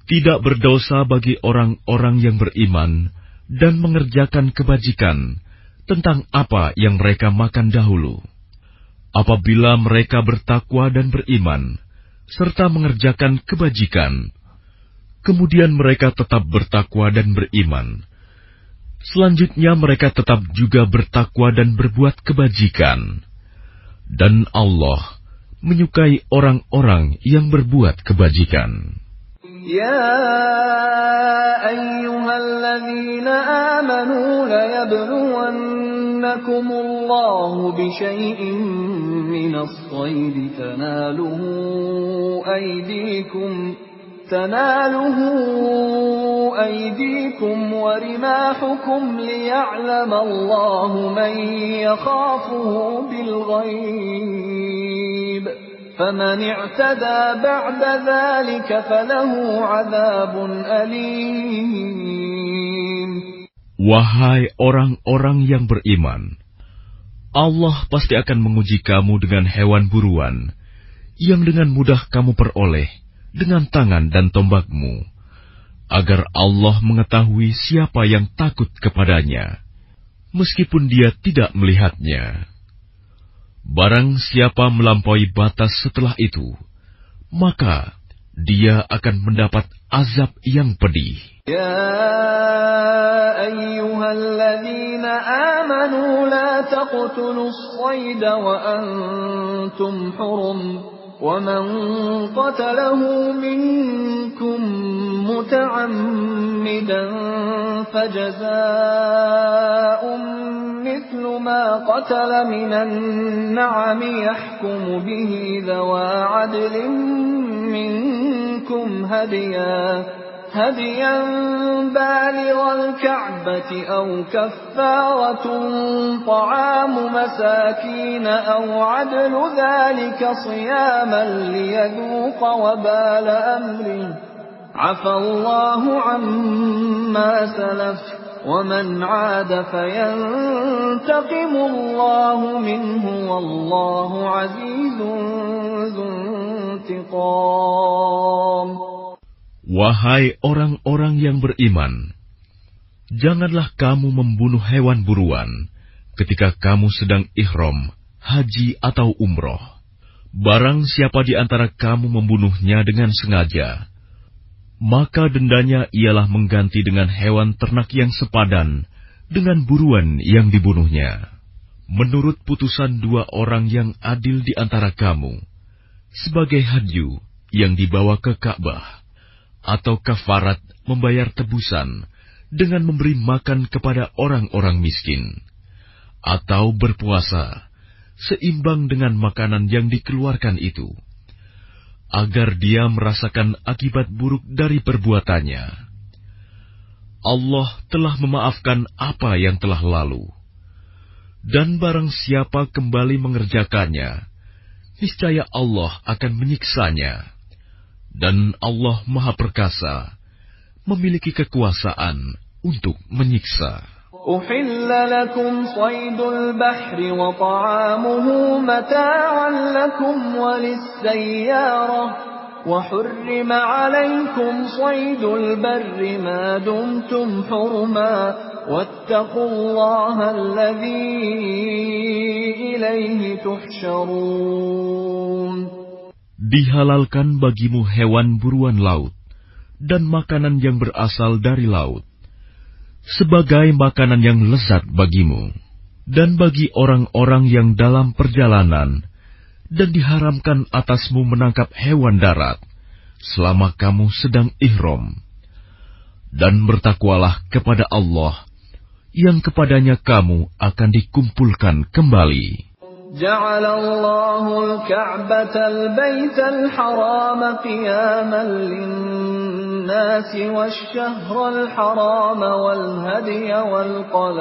S1: Tidak berdosa bagi orang-orang yang beriman dan mengerjakan kebajikan tentang apa yang mereka makan dahulu. Apabila mereka bertakwa dan beriman, serta mengerjakan kebajikan, kemudian mereka tetap bertakwa dan beriman. Selanjutnya mereka tetap juga bertakwa dan berbuat kebajikan. Dan Allah menyukai orang-orang yang berbuat kebajikan.
S3: يا أيها الذين آمنوا ليبلونكم الله بشيء من الصيد تناله أيديكم ورماحكم ليعلم الله من يخافه بالغيب فمن اعتدى بعد ذلك فله عذاب أليم.
S1: Wahai orang-orang yang beriman, Allah pasti akan menguji kamu dengan hewan buruan yang dengan mudah kamu peroleh dengan tangan dan tombakmu, agar Allah mengetahui siapa yang takut kepadanya, meskipun dia tidak melihatnya. Barang siapa melampaui batas setelah itu, maka dia akan mendapat azab yang pedih.
S3: Ya ayyuhalladzina amanu la taqtulus sayda wa antum hurum wa man qatalahu minkum muta'ammidan fajaza'un مثل ما قتل من النعم يحكم به ذوى عدل منكم هديا بالغ الكعبة أو كفارة طعام مساكين أو عدل ذلك صياما ليذوق وبال أمره عفى الله عما سلف ومن عاد فينتقم الله منه والله عزيز ذو انتقام.
S1: Wahai orang-orang yang beriman, janganlah kamu membunuh hewan buruan ketika kamu sedang ihram, haji atau umroh. Barang siapa di antara kamu membunuhnya dengan sengaja, maka dendanya ialah mengganti dengan hewan ternak yang sepadan dengan buruan yang dibunuhnya. Menurut putusan dua orang yang adil di antara kamu, sebagai hadyu yang dibawa ke Ka'bah, atau kafarat membayar tebusan dengan memberi makan kepada orang-orang miskin, atau berpuasa seimbang dengan makanan yang dikeluarkan itu, agar dia merasakan akibat buruk dari perbuatannya. Allah telah memaafkan apa yang telah lalu. Dan barang siapa kembali mengerjakannya, niscaya Allah akan menyiksanya. Dan Allah Maha Perkasa, memiliki kekuasaan untuk menyiksa.
S3: أحل لكم صيد البحر وطعامه متاعا لكم وللسيارة وحرم عليكم صيد البر ما دمتم حرما واتقوا الله الذي إليه تحشرون.
S1: Dihalalkan bagimu hewan buruan laut dan makanan yang berasal dari laut, sebagai makanan yang lezat bagimu, dan bagi orang-orang yang dalam perjalanan, dan diharamkan atasmu menangkap hewan darat selama kamu sedang ihram. Dan bertakwalah kepada Allah, yang kepadanya kamu akan dikumpulkan kembali.
S3: جعل الله الكعبة البيت الحرام قياما للناس والشهر الحرام والهدي والقلائد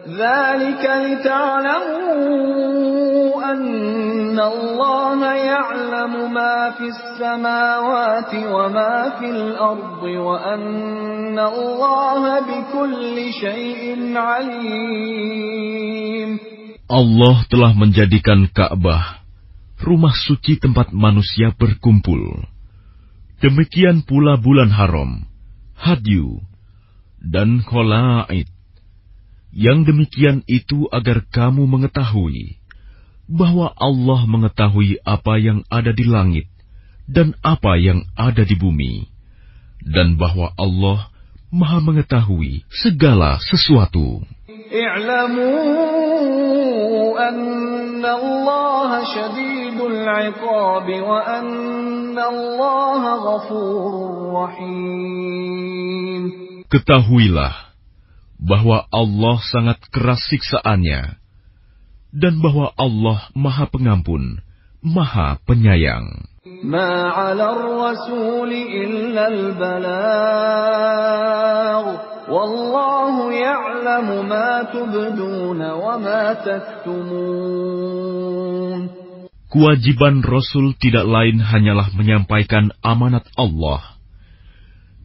S3: ذلك لتعلموا أن الله يعلم ما في السماوات وما في الأرض وأن الله بكل شيء عليم.
S1: Allah telah menjadikan Ka'bah rumah suci tempat manusia berkumpul. Demikian pula bulan haram, hadyu, dan kholaid. Yang demikian itu agar kamu mengetahui bahwa Allah mengetahui apa yang ada di langit dan apa yang ada di bumi, dan bahwa Allah Maha mengetahui segala sesuatu.
S3: i'lamu anna Allah syadidul 'iqab wa anna Allah ghafurur rahim.
S1: Ketahuilah bahwa Allah sangat keras siksaannya, dan bahwa Allah Maha Pengampun, Maha Penyayang.
S3: Ma 'ala ar-rasul illa al-balagh, wallahu ya'lamu ma tubduna wa ma taktumun.
S1: Kewajiban Rasul tidak lain hanyalah menyampaikan amanat Allah,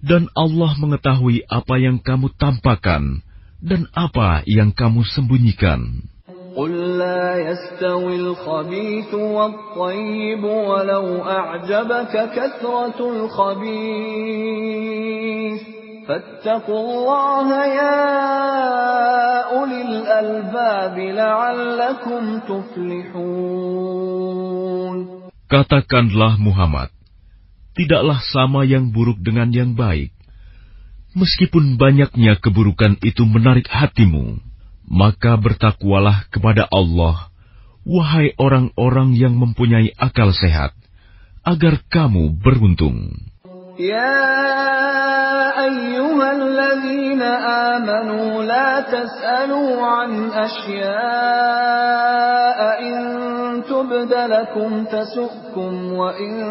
S1: dan Allah mengetahui apa yang kamu tampakkan dan apa yang kamu sembunyikan.
S3: قُلْ لَا يَسْتَوِي الْخَبِيثُ وَالطَّيِّبُ وَلَوْ أَعْجَبَكَ كَثْرَةُ الْخَبِيثِ فَاتَّقُوا اللَّهَ يَا أُولِي الْأَلْبَابِ لَعَلَّكُمْ تُفْلِحُونَ.
S1: Katakanlah Muhammad, tidaklah sama yang buruk dengan yang baik. Meskipun banyaknya keburukan itu menarik hatimu, maka bertakwalah kepada Allah, wahai orang-orang yang mempunyai akal sehat, agar kamu beruntung.
S3: Ya ayyuhalladzina amanu la tas'alu an asya'a in tubda lakum tasu'kum wa in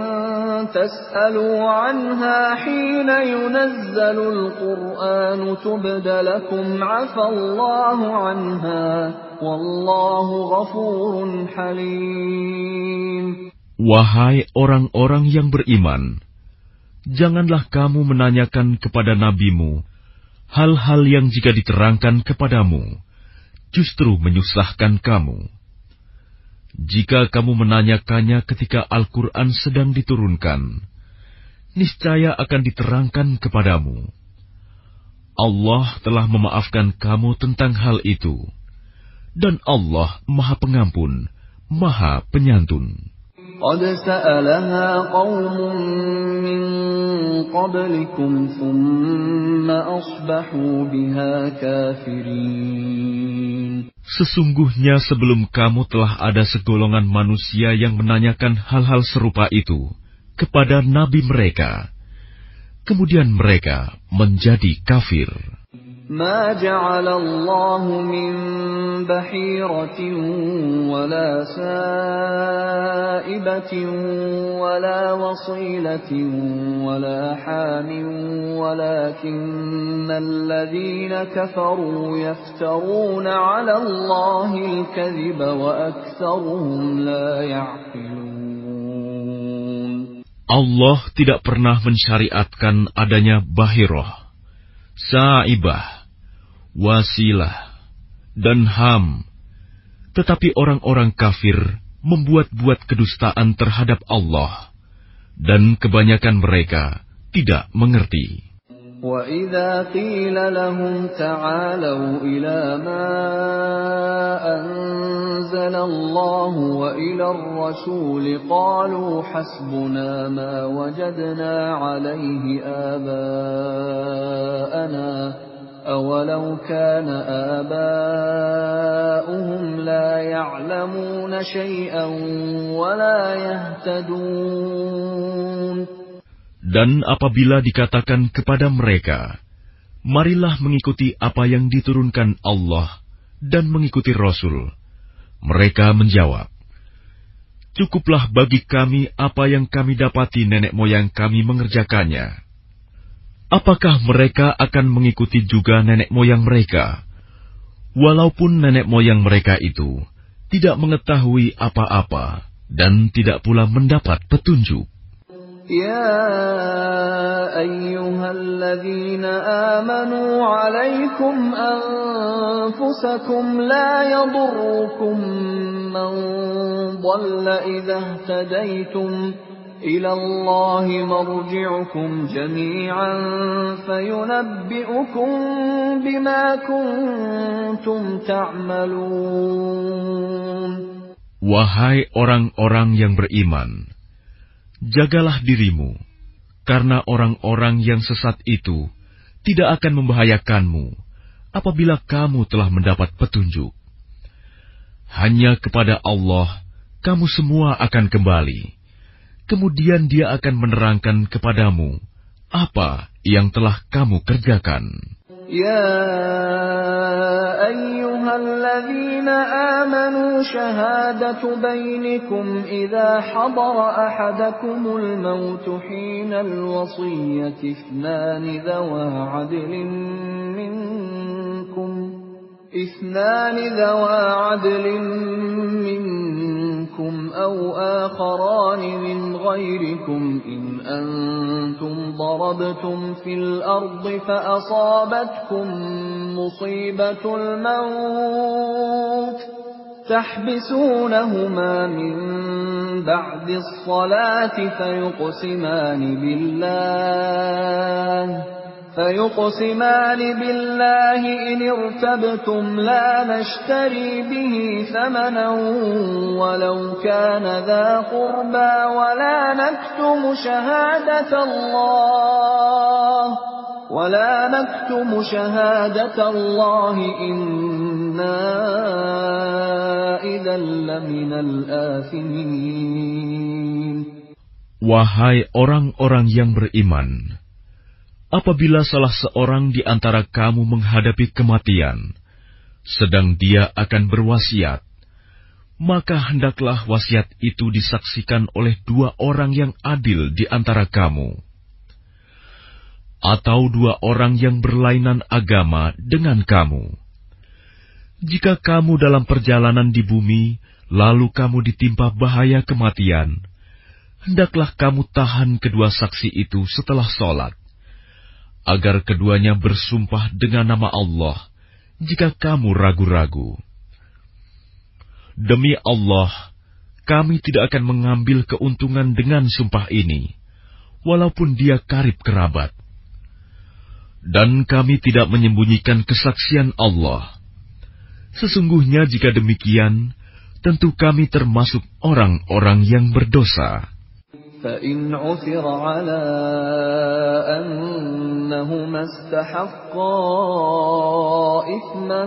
S3: tas'alu anha hina yunazzalul qur'anu tubda lakum 'afallahu anha wallahu ghafurun halim.
S1: Wahai orang-orang yang beriman, janganlah kamu menanyakan kepada nabimu hal-hal yang jika diterangkan kepadamu, justru menyusahkan kamu. Jika kamu menanyakannya ketika Al-Quran sedang diturunkan, niscaya akan diterangkan kepadamu. Allah telah memaafkan kamu tentang hal itu, dan Allah Maha Pengampun, Maha Penyantun.
S3: قد سألها قوم من قبلكم ثم أصبحوا بها كافرين.
S1: Sesungguhnya sebelum kamu telah ada segolongan manusia yang menanyakan hal-hal serupa itu kepada nabi mereka. Kemudian mereka menjadi kafir.
S3: ما جعل الله من بحيرة ولا سائبة ولا وصيلة ولا حام ولكن الذين كفروا يفترون على الله الكذب وأكثرهم لا يعقلون.
S1: Allah tidak pernah mensyariatkan adanya bahirah, sa'ibah, wasilah, dan ham. Tetapi orang-orang kafir membuat-buat kedustaan terhadap Allah, dan kebanyakan mereka tidak mengerti.
S3: وَإِذَا قِيلَ لَهُمْ تَعَالَوْا إِلَى مَا أَنزَلَ اللَّهُ وَإِلَى الرَّسُولِ قَالُوا حَسْبُنَا مَا وَجَدْنَا عَلَيْهِ آبَاءَنَا أَوَلَوْ كَانَ آبَاؤُهُمْ لَا يَعْلَمُونَ شَيْئًا وَلَا يَهْتَدُونَ.
S1: Dan apabila dikatakan kepada mereka, marilah mengikuti apa yang diturunkan Allah dan mengikuti Rasul, mereka menjawab, cukuplah bagi kami apa yang kami dapati nenek moyang kami mengerjakannya. Apakah mereka akan mengikuti juga nenek moyang mereka, walaupun nenek moyang mereka itu tidak mengetahui apa-apa dan tidak pula mendapat petunjuk?
S3: يا أيها الذين آمنوا عليكم أنفسكم لا يضركم من ضل إذا اهتديتم إلى الله مرجعكم جميعا فينبئكم بما كنتم تعملون.
S1: Wahai orang-orang yang beriman, jagalah dirimu, karena orang-orang yang sesat itu tidak akan membahayakanmu apabila kamu telah mendapat petunjuk. Hanya kepada Allah kamu semua akan kembali, kemudian Dia akan menerangkan kepadamu apa yang telah kamu kerjakan.
S3: يا أيها الذين آمنوا شهادة بينكم إذا حضر أحدكم الموت حين الوصية اثنان ذوى عدل منكم أو آخران من غيركم إن أنتم ضربتم في الأرض فأصابتكم مصيبة الموت تحبسونهما من بعد الصلاة فيقسمان بالله إن ارتبتم لا نشتري به ثمنا ولو كان ذا قربى ولا نكتم شهادة الله إنا إذا لمن الآثمين.
S1: Wahai orang-orang yang beriman, apabila salah seorang di antara kamu menghadapi kematian, sedang dia akan berwasiat, maka hendaklah wasiat itu disaksikan oleh dua orang yang adil di antara kamu, atau dua orang yang berlainan agama dengan kamu. Jika kamu dalam perjalanan di bumi, lalu kamu ditimpa bahaya kematian, hendaklah kamu tahan kedua saksi itu setelah sholat, agar keduanya bersumpah dengan nama Allah jika kamu ragu-ragu. Demi Allah, kami tidak akan mengambil keuntungan dengan sumpah ini, walaupun dia karib kerabat. Dan kami tidak menyembunyikan kesaksian Allah. Sesungguhnya jika demikian, tentu kami termasuk orang-orang yang berdosa.
S3: فَإِنْ عُثِرَ عَلَىٰ أَنَّهُمَا اسْتَحَقَّا إِثْمًا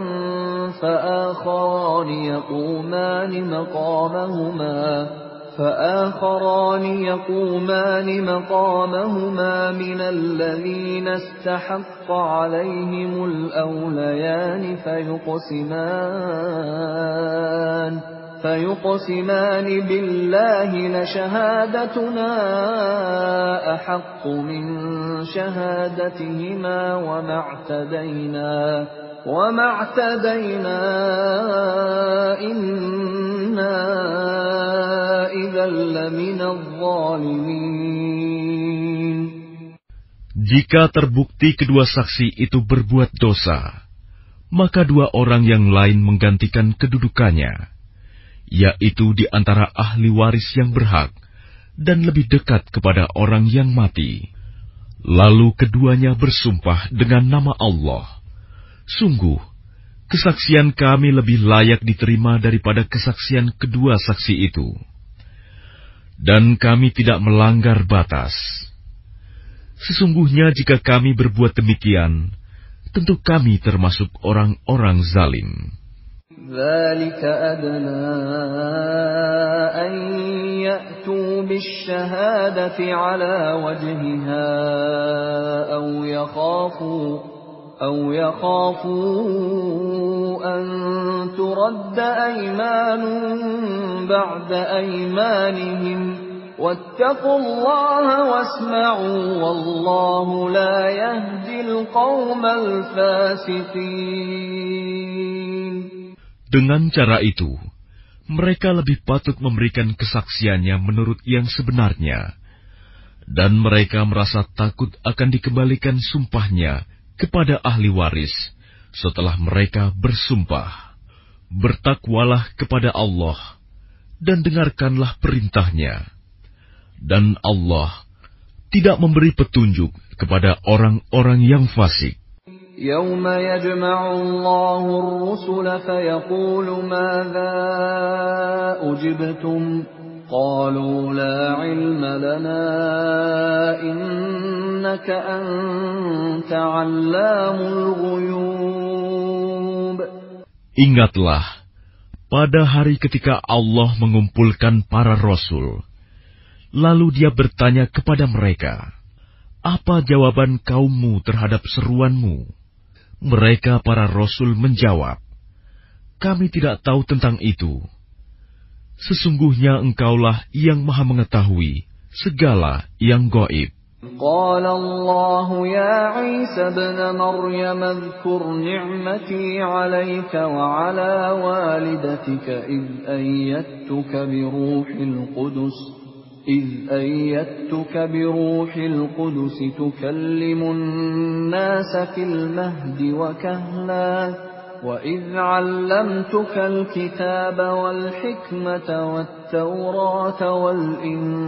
S3: فآخران يقومان مقامهما من الذين استحق عليهم الأوليان فيقسمان بالله لشهادتنا أحق من شهادتهما وما اعتدينا إنا إذا لمن الظالمين.
S1: Jika terbukti kedua saksi itu berbuat dosa, maka dua orang yang lain menggantikan kedudukannya, yaitu di antara ahli waris yang berhak dan lebih dekat kepada orang yang mati. Lalu keduanya bersumpah dengan nama Allah, "Sungguh, kesaksian kami lebih layak diterima daripada kesaksian kedua saksi itu. Dan kami tidak melanggar batas. Sesungguhnya jika kami berbuat demikian, tentu kami termasuk orang-orang zalim."
S3: ذلك أدنى أن يأتوا بالشهادة على وجهها أو يخافوا أن ترد أيمان بعد أيمانهم واتقوا الله واسمعوا والله لا يهدي القوم الفاسقين.
S1: Dengan cara itu, mereka lebih patut memberikan kesaksiannya menurut yang sebenarnya, dan mereka merasa takut akan dikembalikan sumpahnya kepada ahli waris setelah mereka bersumpah. Bertakwalah kepada Allah dan dengarkanlah perintahnya. Dan Allah tidak memberi petunjuk kepada orang-orang yang fasik.
S3: يوم يجمع الله الرسل فيقول ماذا أجبتم قالوا لا علم لنا إنك أنت علام الغيوب.
S1: Ingatlah, pada hari ketika Allah mengumpulkan para rasul, lalu Dia bertanya kepada mereka, "Apa jawaban kaummu terhadap seruanmu?" Mereka para rasul menjawab, "Kami tidak tahu tentang itu. Sesungguhnya Engkaulah yang Maha Mengetahui segala yang gaib."
S3: قال الله يا عيسى ابن مريم اذكر نعمتي عليك وعلى والدتك إذ أيدتك بروح القدس تكلم الناس في المهد وكهلا وإذ علمتك الكتاب والحكمة والتوراة والإنجيل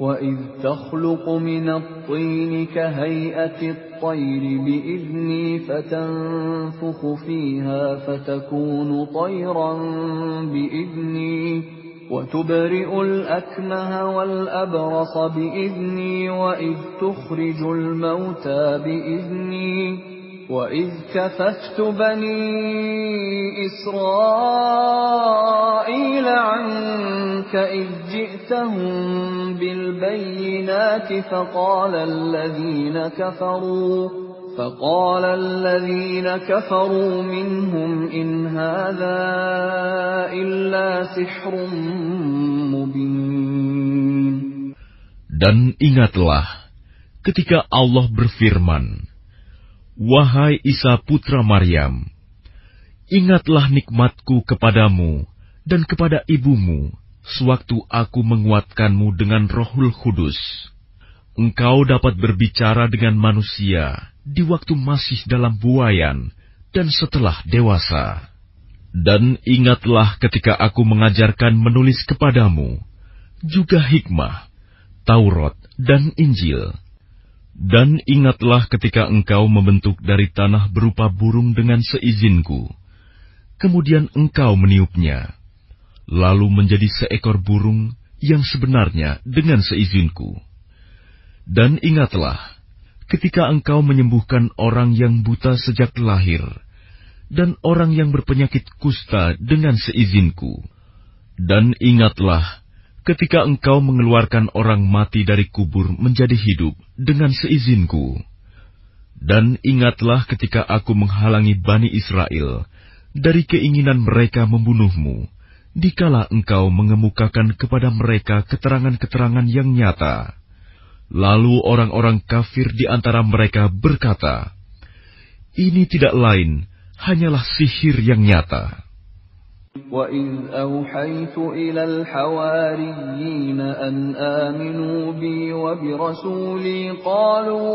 S3: وإذ تخلق من الطين كهيئة الطير بإذني فتنفخ فيها فتكون طيرا بإذني وتبرئ الأكمه والأبرص بإذني وإذ تخرج الموتى بإذني وإذ كففت بني إسرائيل عنك إذ جئتهم بالبينات فقال الذين كفروا منهم إن هذا إلا سحر مبين.
S1: Dan ingatlah ketika Allah berfirman, "Wahai Isa putra Maryam, ingatlah nikmatku kepadamu dan kepada ibumu sewaktu aku menguatkanmu dengan Rohul Kudus. Engkau dapat berbicara dengan manusia di waktu masih dalam buayan dan setelah dewasa. Dan ingatlah ketika aku mengajarkan menulis kepadamu, juga hikmah, Taurat dan Injil. Dan ingatlah ketika engkau membentuk dari tanah berupa burung dengan seizinku, kemudian engkau meniupnya, lalu menjadi seekor burung yang sebenarnya dengan seizinku. Dan ingatlah ketika engkau menyembuhkan orang yang buta sejak lahir, dan orang yang berpenyakit kusta dengan seizinku. Dan ingatlah ketika engkau mengeluarkan orang mati dari kubur menjadi hidup dengan seizinku. Dan ingatlah ketika aku menghalangi Bani Israel dari keinginan mereka membunuhmu, dikala engkau mengemukakan kepada mereka keterangan-keterangan yang nyata. Lalu orang-orang kafir di antara mereka berkata, "Ini tidak lain, hanyalah sihir yang nyata."
S3: وَإِذْ أَوْحَيْتُ إِلَى الْحَوَارِيِّينَ أَنْ آمِنُوا بِي وَبِرَسُولِي قَالُوا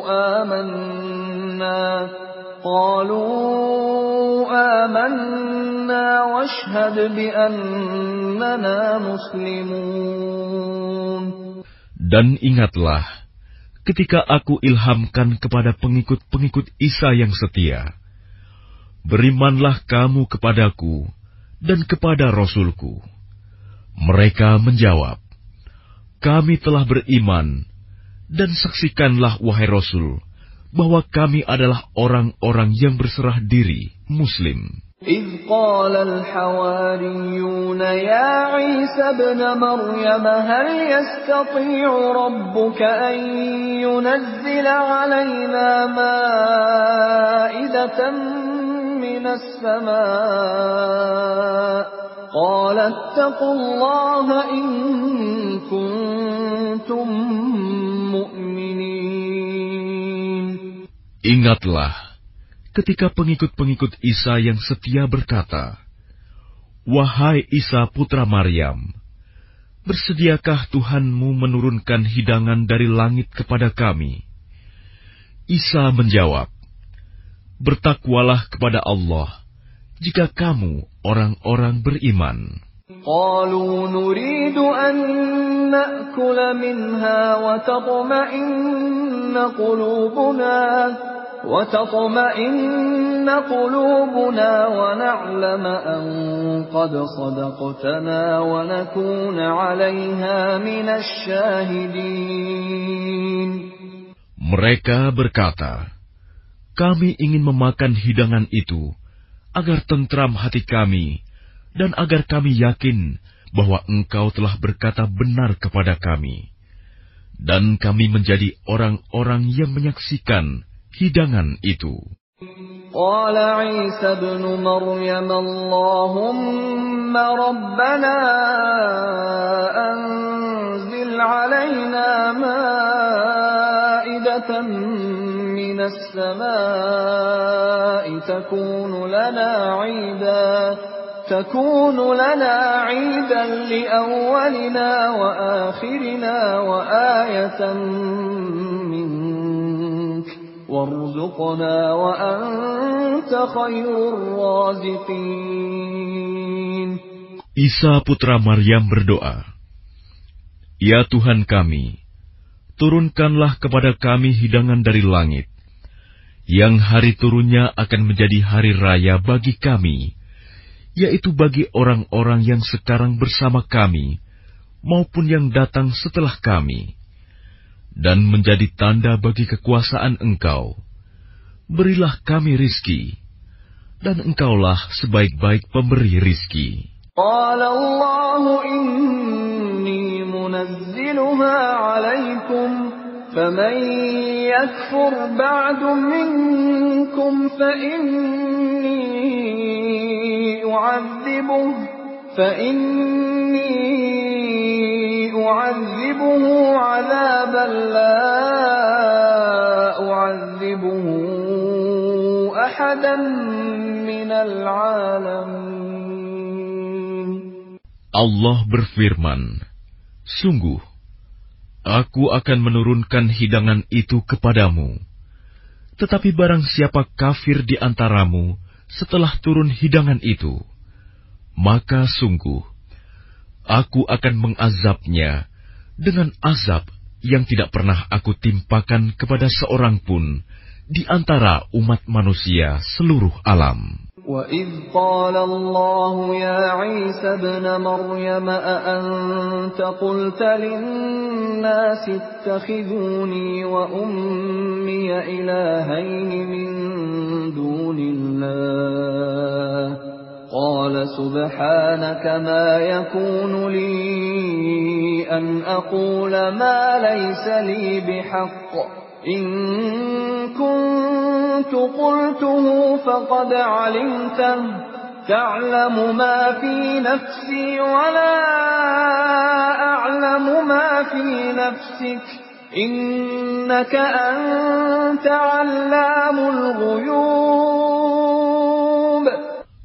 S3: آمَنَّا عَلَيْنَا وَاشْهَدْ بِأَنَّنَا مُسْلِمُونَ.
S1: Dan ingatlah ketika aku ilhamkan kepada pengikut-pengikut Isa yang setia, berimanlah kamu kepadaku dan kepada Rasulku. Mereka menjawab, kami telah beriman, dan saksikanlah wahai Rasul, bahwa kami adalah orang-orang yang berserah diri, Muslim.
S3: إِذْ قَالَ الْحَوَارِيُّونَ يَا عِيسَى ابْنَ مَرْيَمَ هَلْ يَسْتَطِيعُ رَبُّكَ أَن يُنَزِّلَ عَلَيْنَا مَائِدَةً مِّنَ السَّمَاءِ قَالَ اتَّقُوا اللَّهَ إِن كُنتُم مُّؤْمِنِينَ.
S1: Ingatlah ketika pengikut-pengikut Isa yang setia berkata, wahai Isa putra Maryam, bersediakah Tuhanmu menurunkan hidangan dari langit kepada kami? Isa menjawab, bertakwalah kepada Allah jika kamu orang-orang beriman.
S3: قالوا نريد أن نأكل منها وتطمئن قلوبنا ونعلم أن قد صدقتنا ونكون عليها من الشاهدين.
S1: Mereka berkata, kami ingin memakan hidangan itu agar tentram hati kami dan agar kami yakin bahwa Engkau telah berkata benar kepada kami, dan kami menjadi orang-orang yang menyaksikan hidangan itu.
S3: Qala Isa ibn Maryam Allahumma rabbana anzil alaina ma'idatan minas samaa'i takunu lana 'iidan li awwalina wa akhirina wa ayatan warzuqna wa anta khairur raziqin.
S1: Isa putra Maryam berdoa, ya Tuhan kami, turunkanlah kepada kami hidangan dari langit, yang hari turunnya akan menjadi hari raya bagi kami, yaitu bagi orang-orang yang sekarang bersama kami, maupun yang datang setelah kami, dan menjadi tanda bagi kekuasaan Engkau. Berilah kami rizki, dan Engkaulah sebaik-baik pemberi rizki.
S3: Qala Allahu inni munazziluha alaikum, faman yakfur ba'du minkum fa inni u'adhibuhu 'adhaban la u'adhibuhu ahadan minal 'alamin.
S1: Allah berfirman, sungguh, aku akan menurunkan hidangan itu kepadamu. Tetapi barang siapa kafir di antaramu setelah turun hidangan itu, maka sungguh, aku akan mengazabnya dengan azab yang tidak pernah aku timpakan kepada seorang pun di antara umat manusia seluruh alam.
S3: وَإِذْ قَالَ اللَّهُ يَا عِيسَى ابْنَ مَرْيَمَ أَأَنْتَ قُلْتَ لِلنَّاسِ اتَّخِذُونِي وَأُمِّيَ إِلَٰهَيْنِ مِن دُونِ اللَّهِ قَالَ سُبْحَانَكَ مَا يَكُونُ لِي أَنْ أَقُولَ مَا لَيْسَ لِي بِحَقٍّ إِن كُنتُ قُلْتُهُ فَقَدْ عَلِمْتَهُ تَعْلَمُ مَا فِي نَفْسِي وَلَا أَعْلَمُ مَا فِي نَفْسِكَ إِنَّكَ أَنْتَ عَلَّامُ الْغُيُوبِ.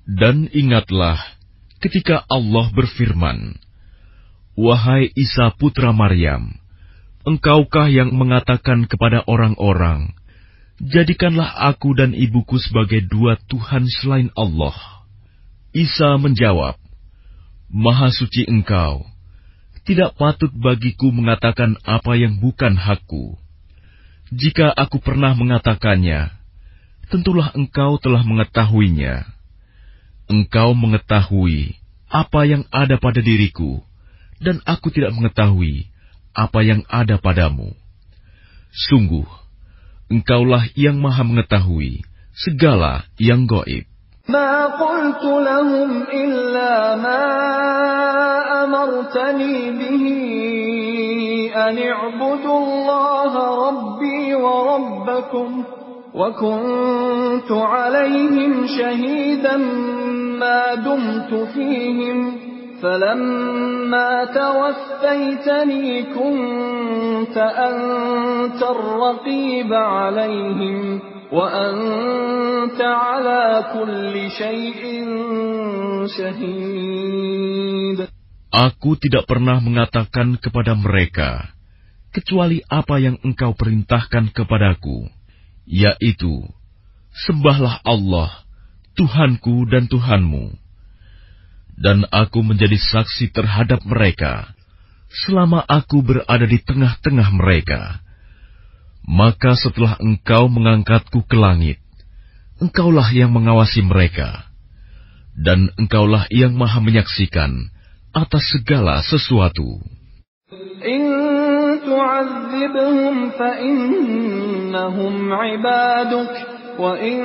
S1: Dan ingatlah ketika Allah berfirman, wahai Isa putra Maryam, engkaukah yang mengatakan kepada orang-orang, jadikanlah aku dan ibuku sebagai dua Tuhan selain Allah. Isa menjawab, Maha suci Engkau, tidak patut bagiku mengatakan apa yang bukan hakku. Jika aku pernah mengatakannya, tentulah Engkau telah mengetahuinya. Engkau mengetahui apa yang ada pada diriku, dan aku tidak mengetahui apa yang ada padamu. Sungguh, Engkaulah yang Maha mengetahui segala yang gaib.
S3: ما قلت لهم إلا ما أمرتني به أن اعبدوا الله ربي وربكم وكنت عليهم شهيدا ما دمت فيهم فلما توفيتني كنت أنت الرقيب عليهم وأنت على كل شيء شهيد.
S1: Aku tidak pernah mengatakan kepada mereka kecuali apa yang Engkau perintahkan kepadaku, yaitu, sembahlah Allah, Tuhanku dan Tuhanmu. Dan aku menjadi saksi terhadap mereka selama aku berada di tengah-tengah mereka. Maka setelah Engkau mengangkatku ke langit, Engkaulah yang mengawasi mereka, dan Engkaulah yang Maha menyaksikan atas segala sesuatu.
S3: In tu'adzibhum fa innahum 'ibaduk wa in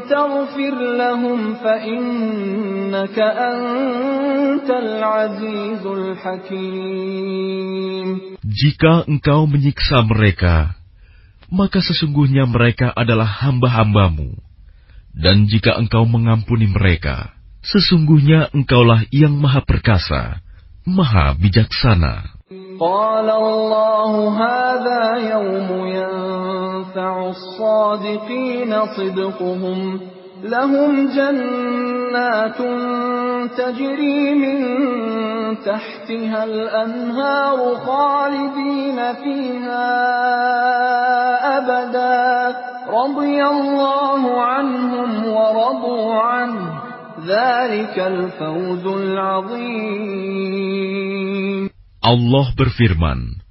S3: taghfir lahum fa innaka antal 'azizul hakim.
S1: Jika Engkau menyiksa mereka, maka sesungguhnya mereka adalah hamba-hambamu. Dan jika Engkau mengampuni mereka, sesungguhnya Engkaulah yang Maha Perkasa, Maha Bijaksana.
S3: Qala Allah hadha yawmu yanfa'u as-sadiqina sidquhum lahum jannatun tajri min tahtiha al-anharu khalidina fiha abada radiyallahu anhum wa radu anhu dzalikal fawzul 'azim.
S1: Allah berfirman,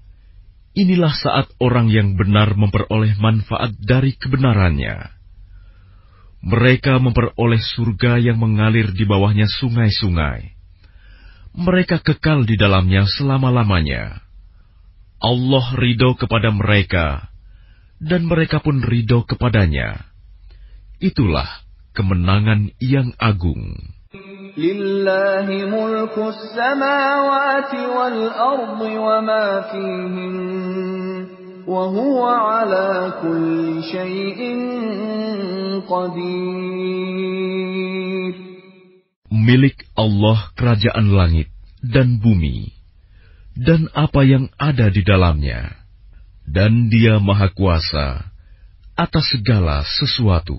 S1: inilah saat orang yang benar memperoleh manfaat dari kebenarannya. Mereka memperoleh surga yang mengalir di bawahnya sungai-sungai. Mereka kekal di dalamnya selama-lamanya. Allah ridho kepada mereka, dan mereka pun ridho kepadanya. Itulah kemenangan yang agung.
S3: Lillahi mulkus samawati wal ardi wa ma fihin, wa huwa ala kulli syai'in qadir.
S1: Milik Allah kerajaan langit dan bumi, dan apa yang ada di dalamnya, dan Dia Maha Kuasa atas segala sesuatu.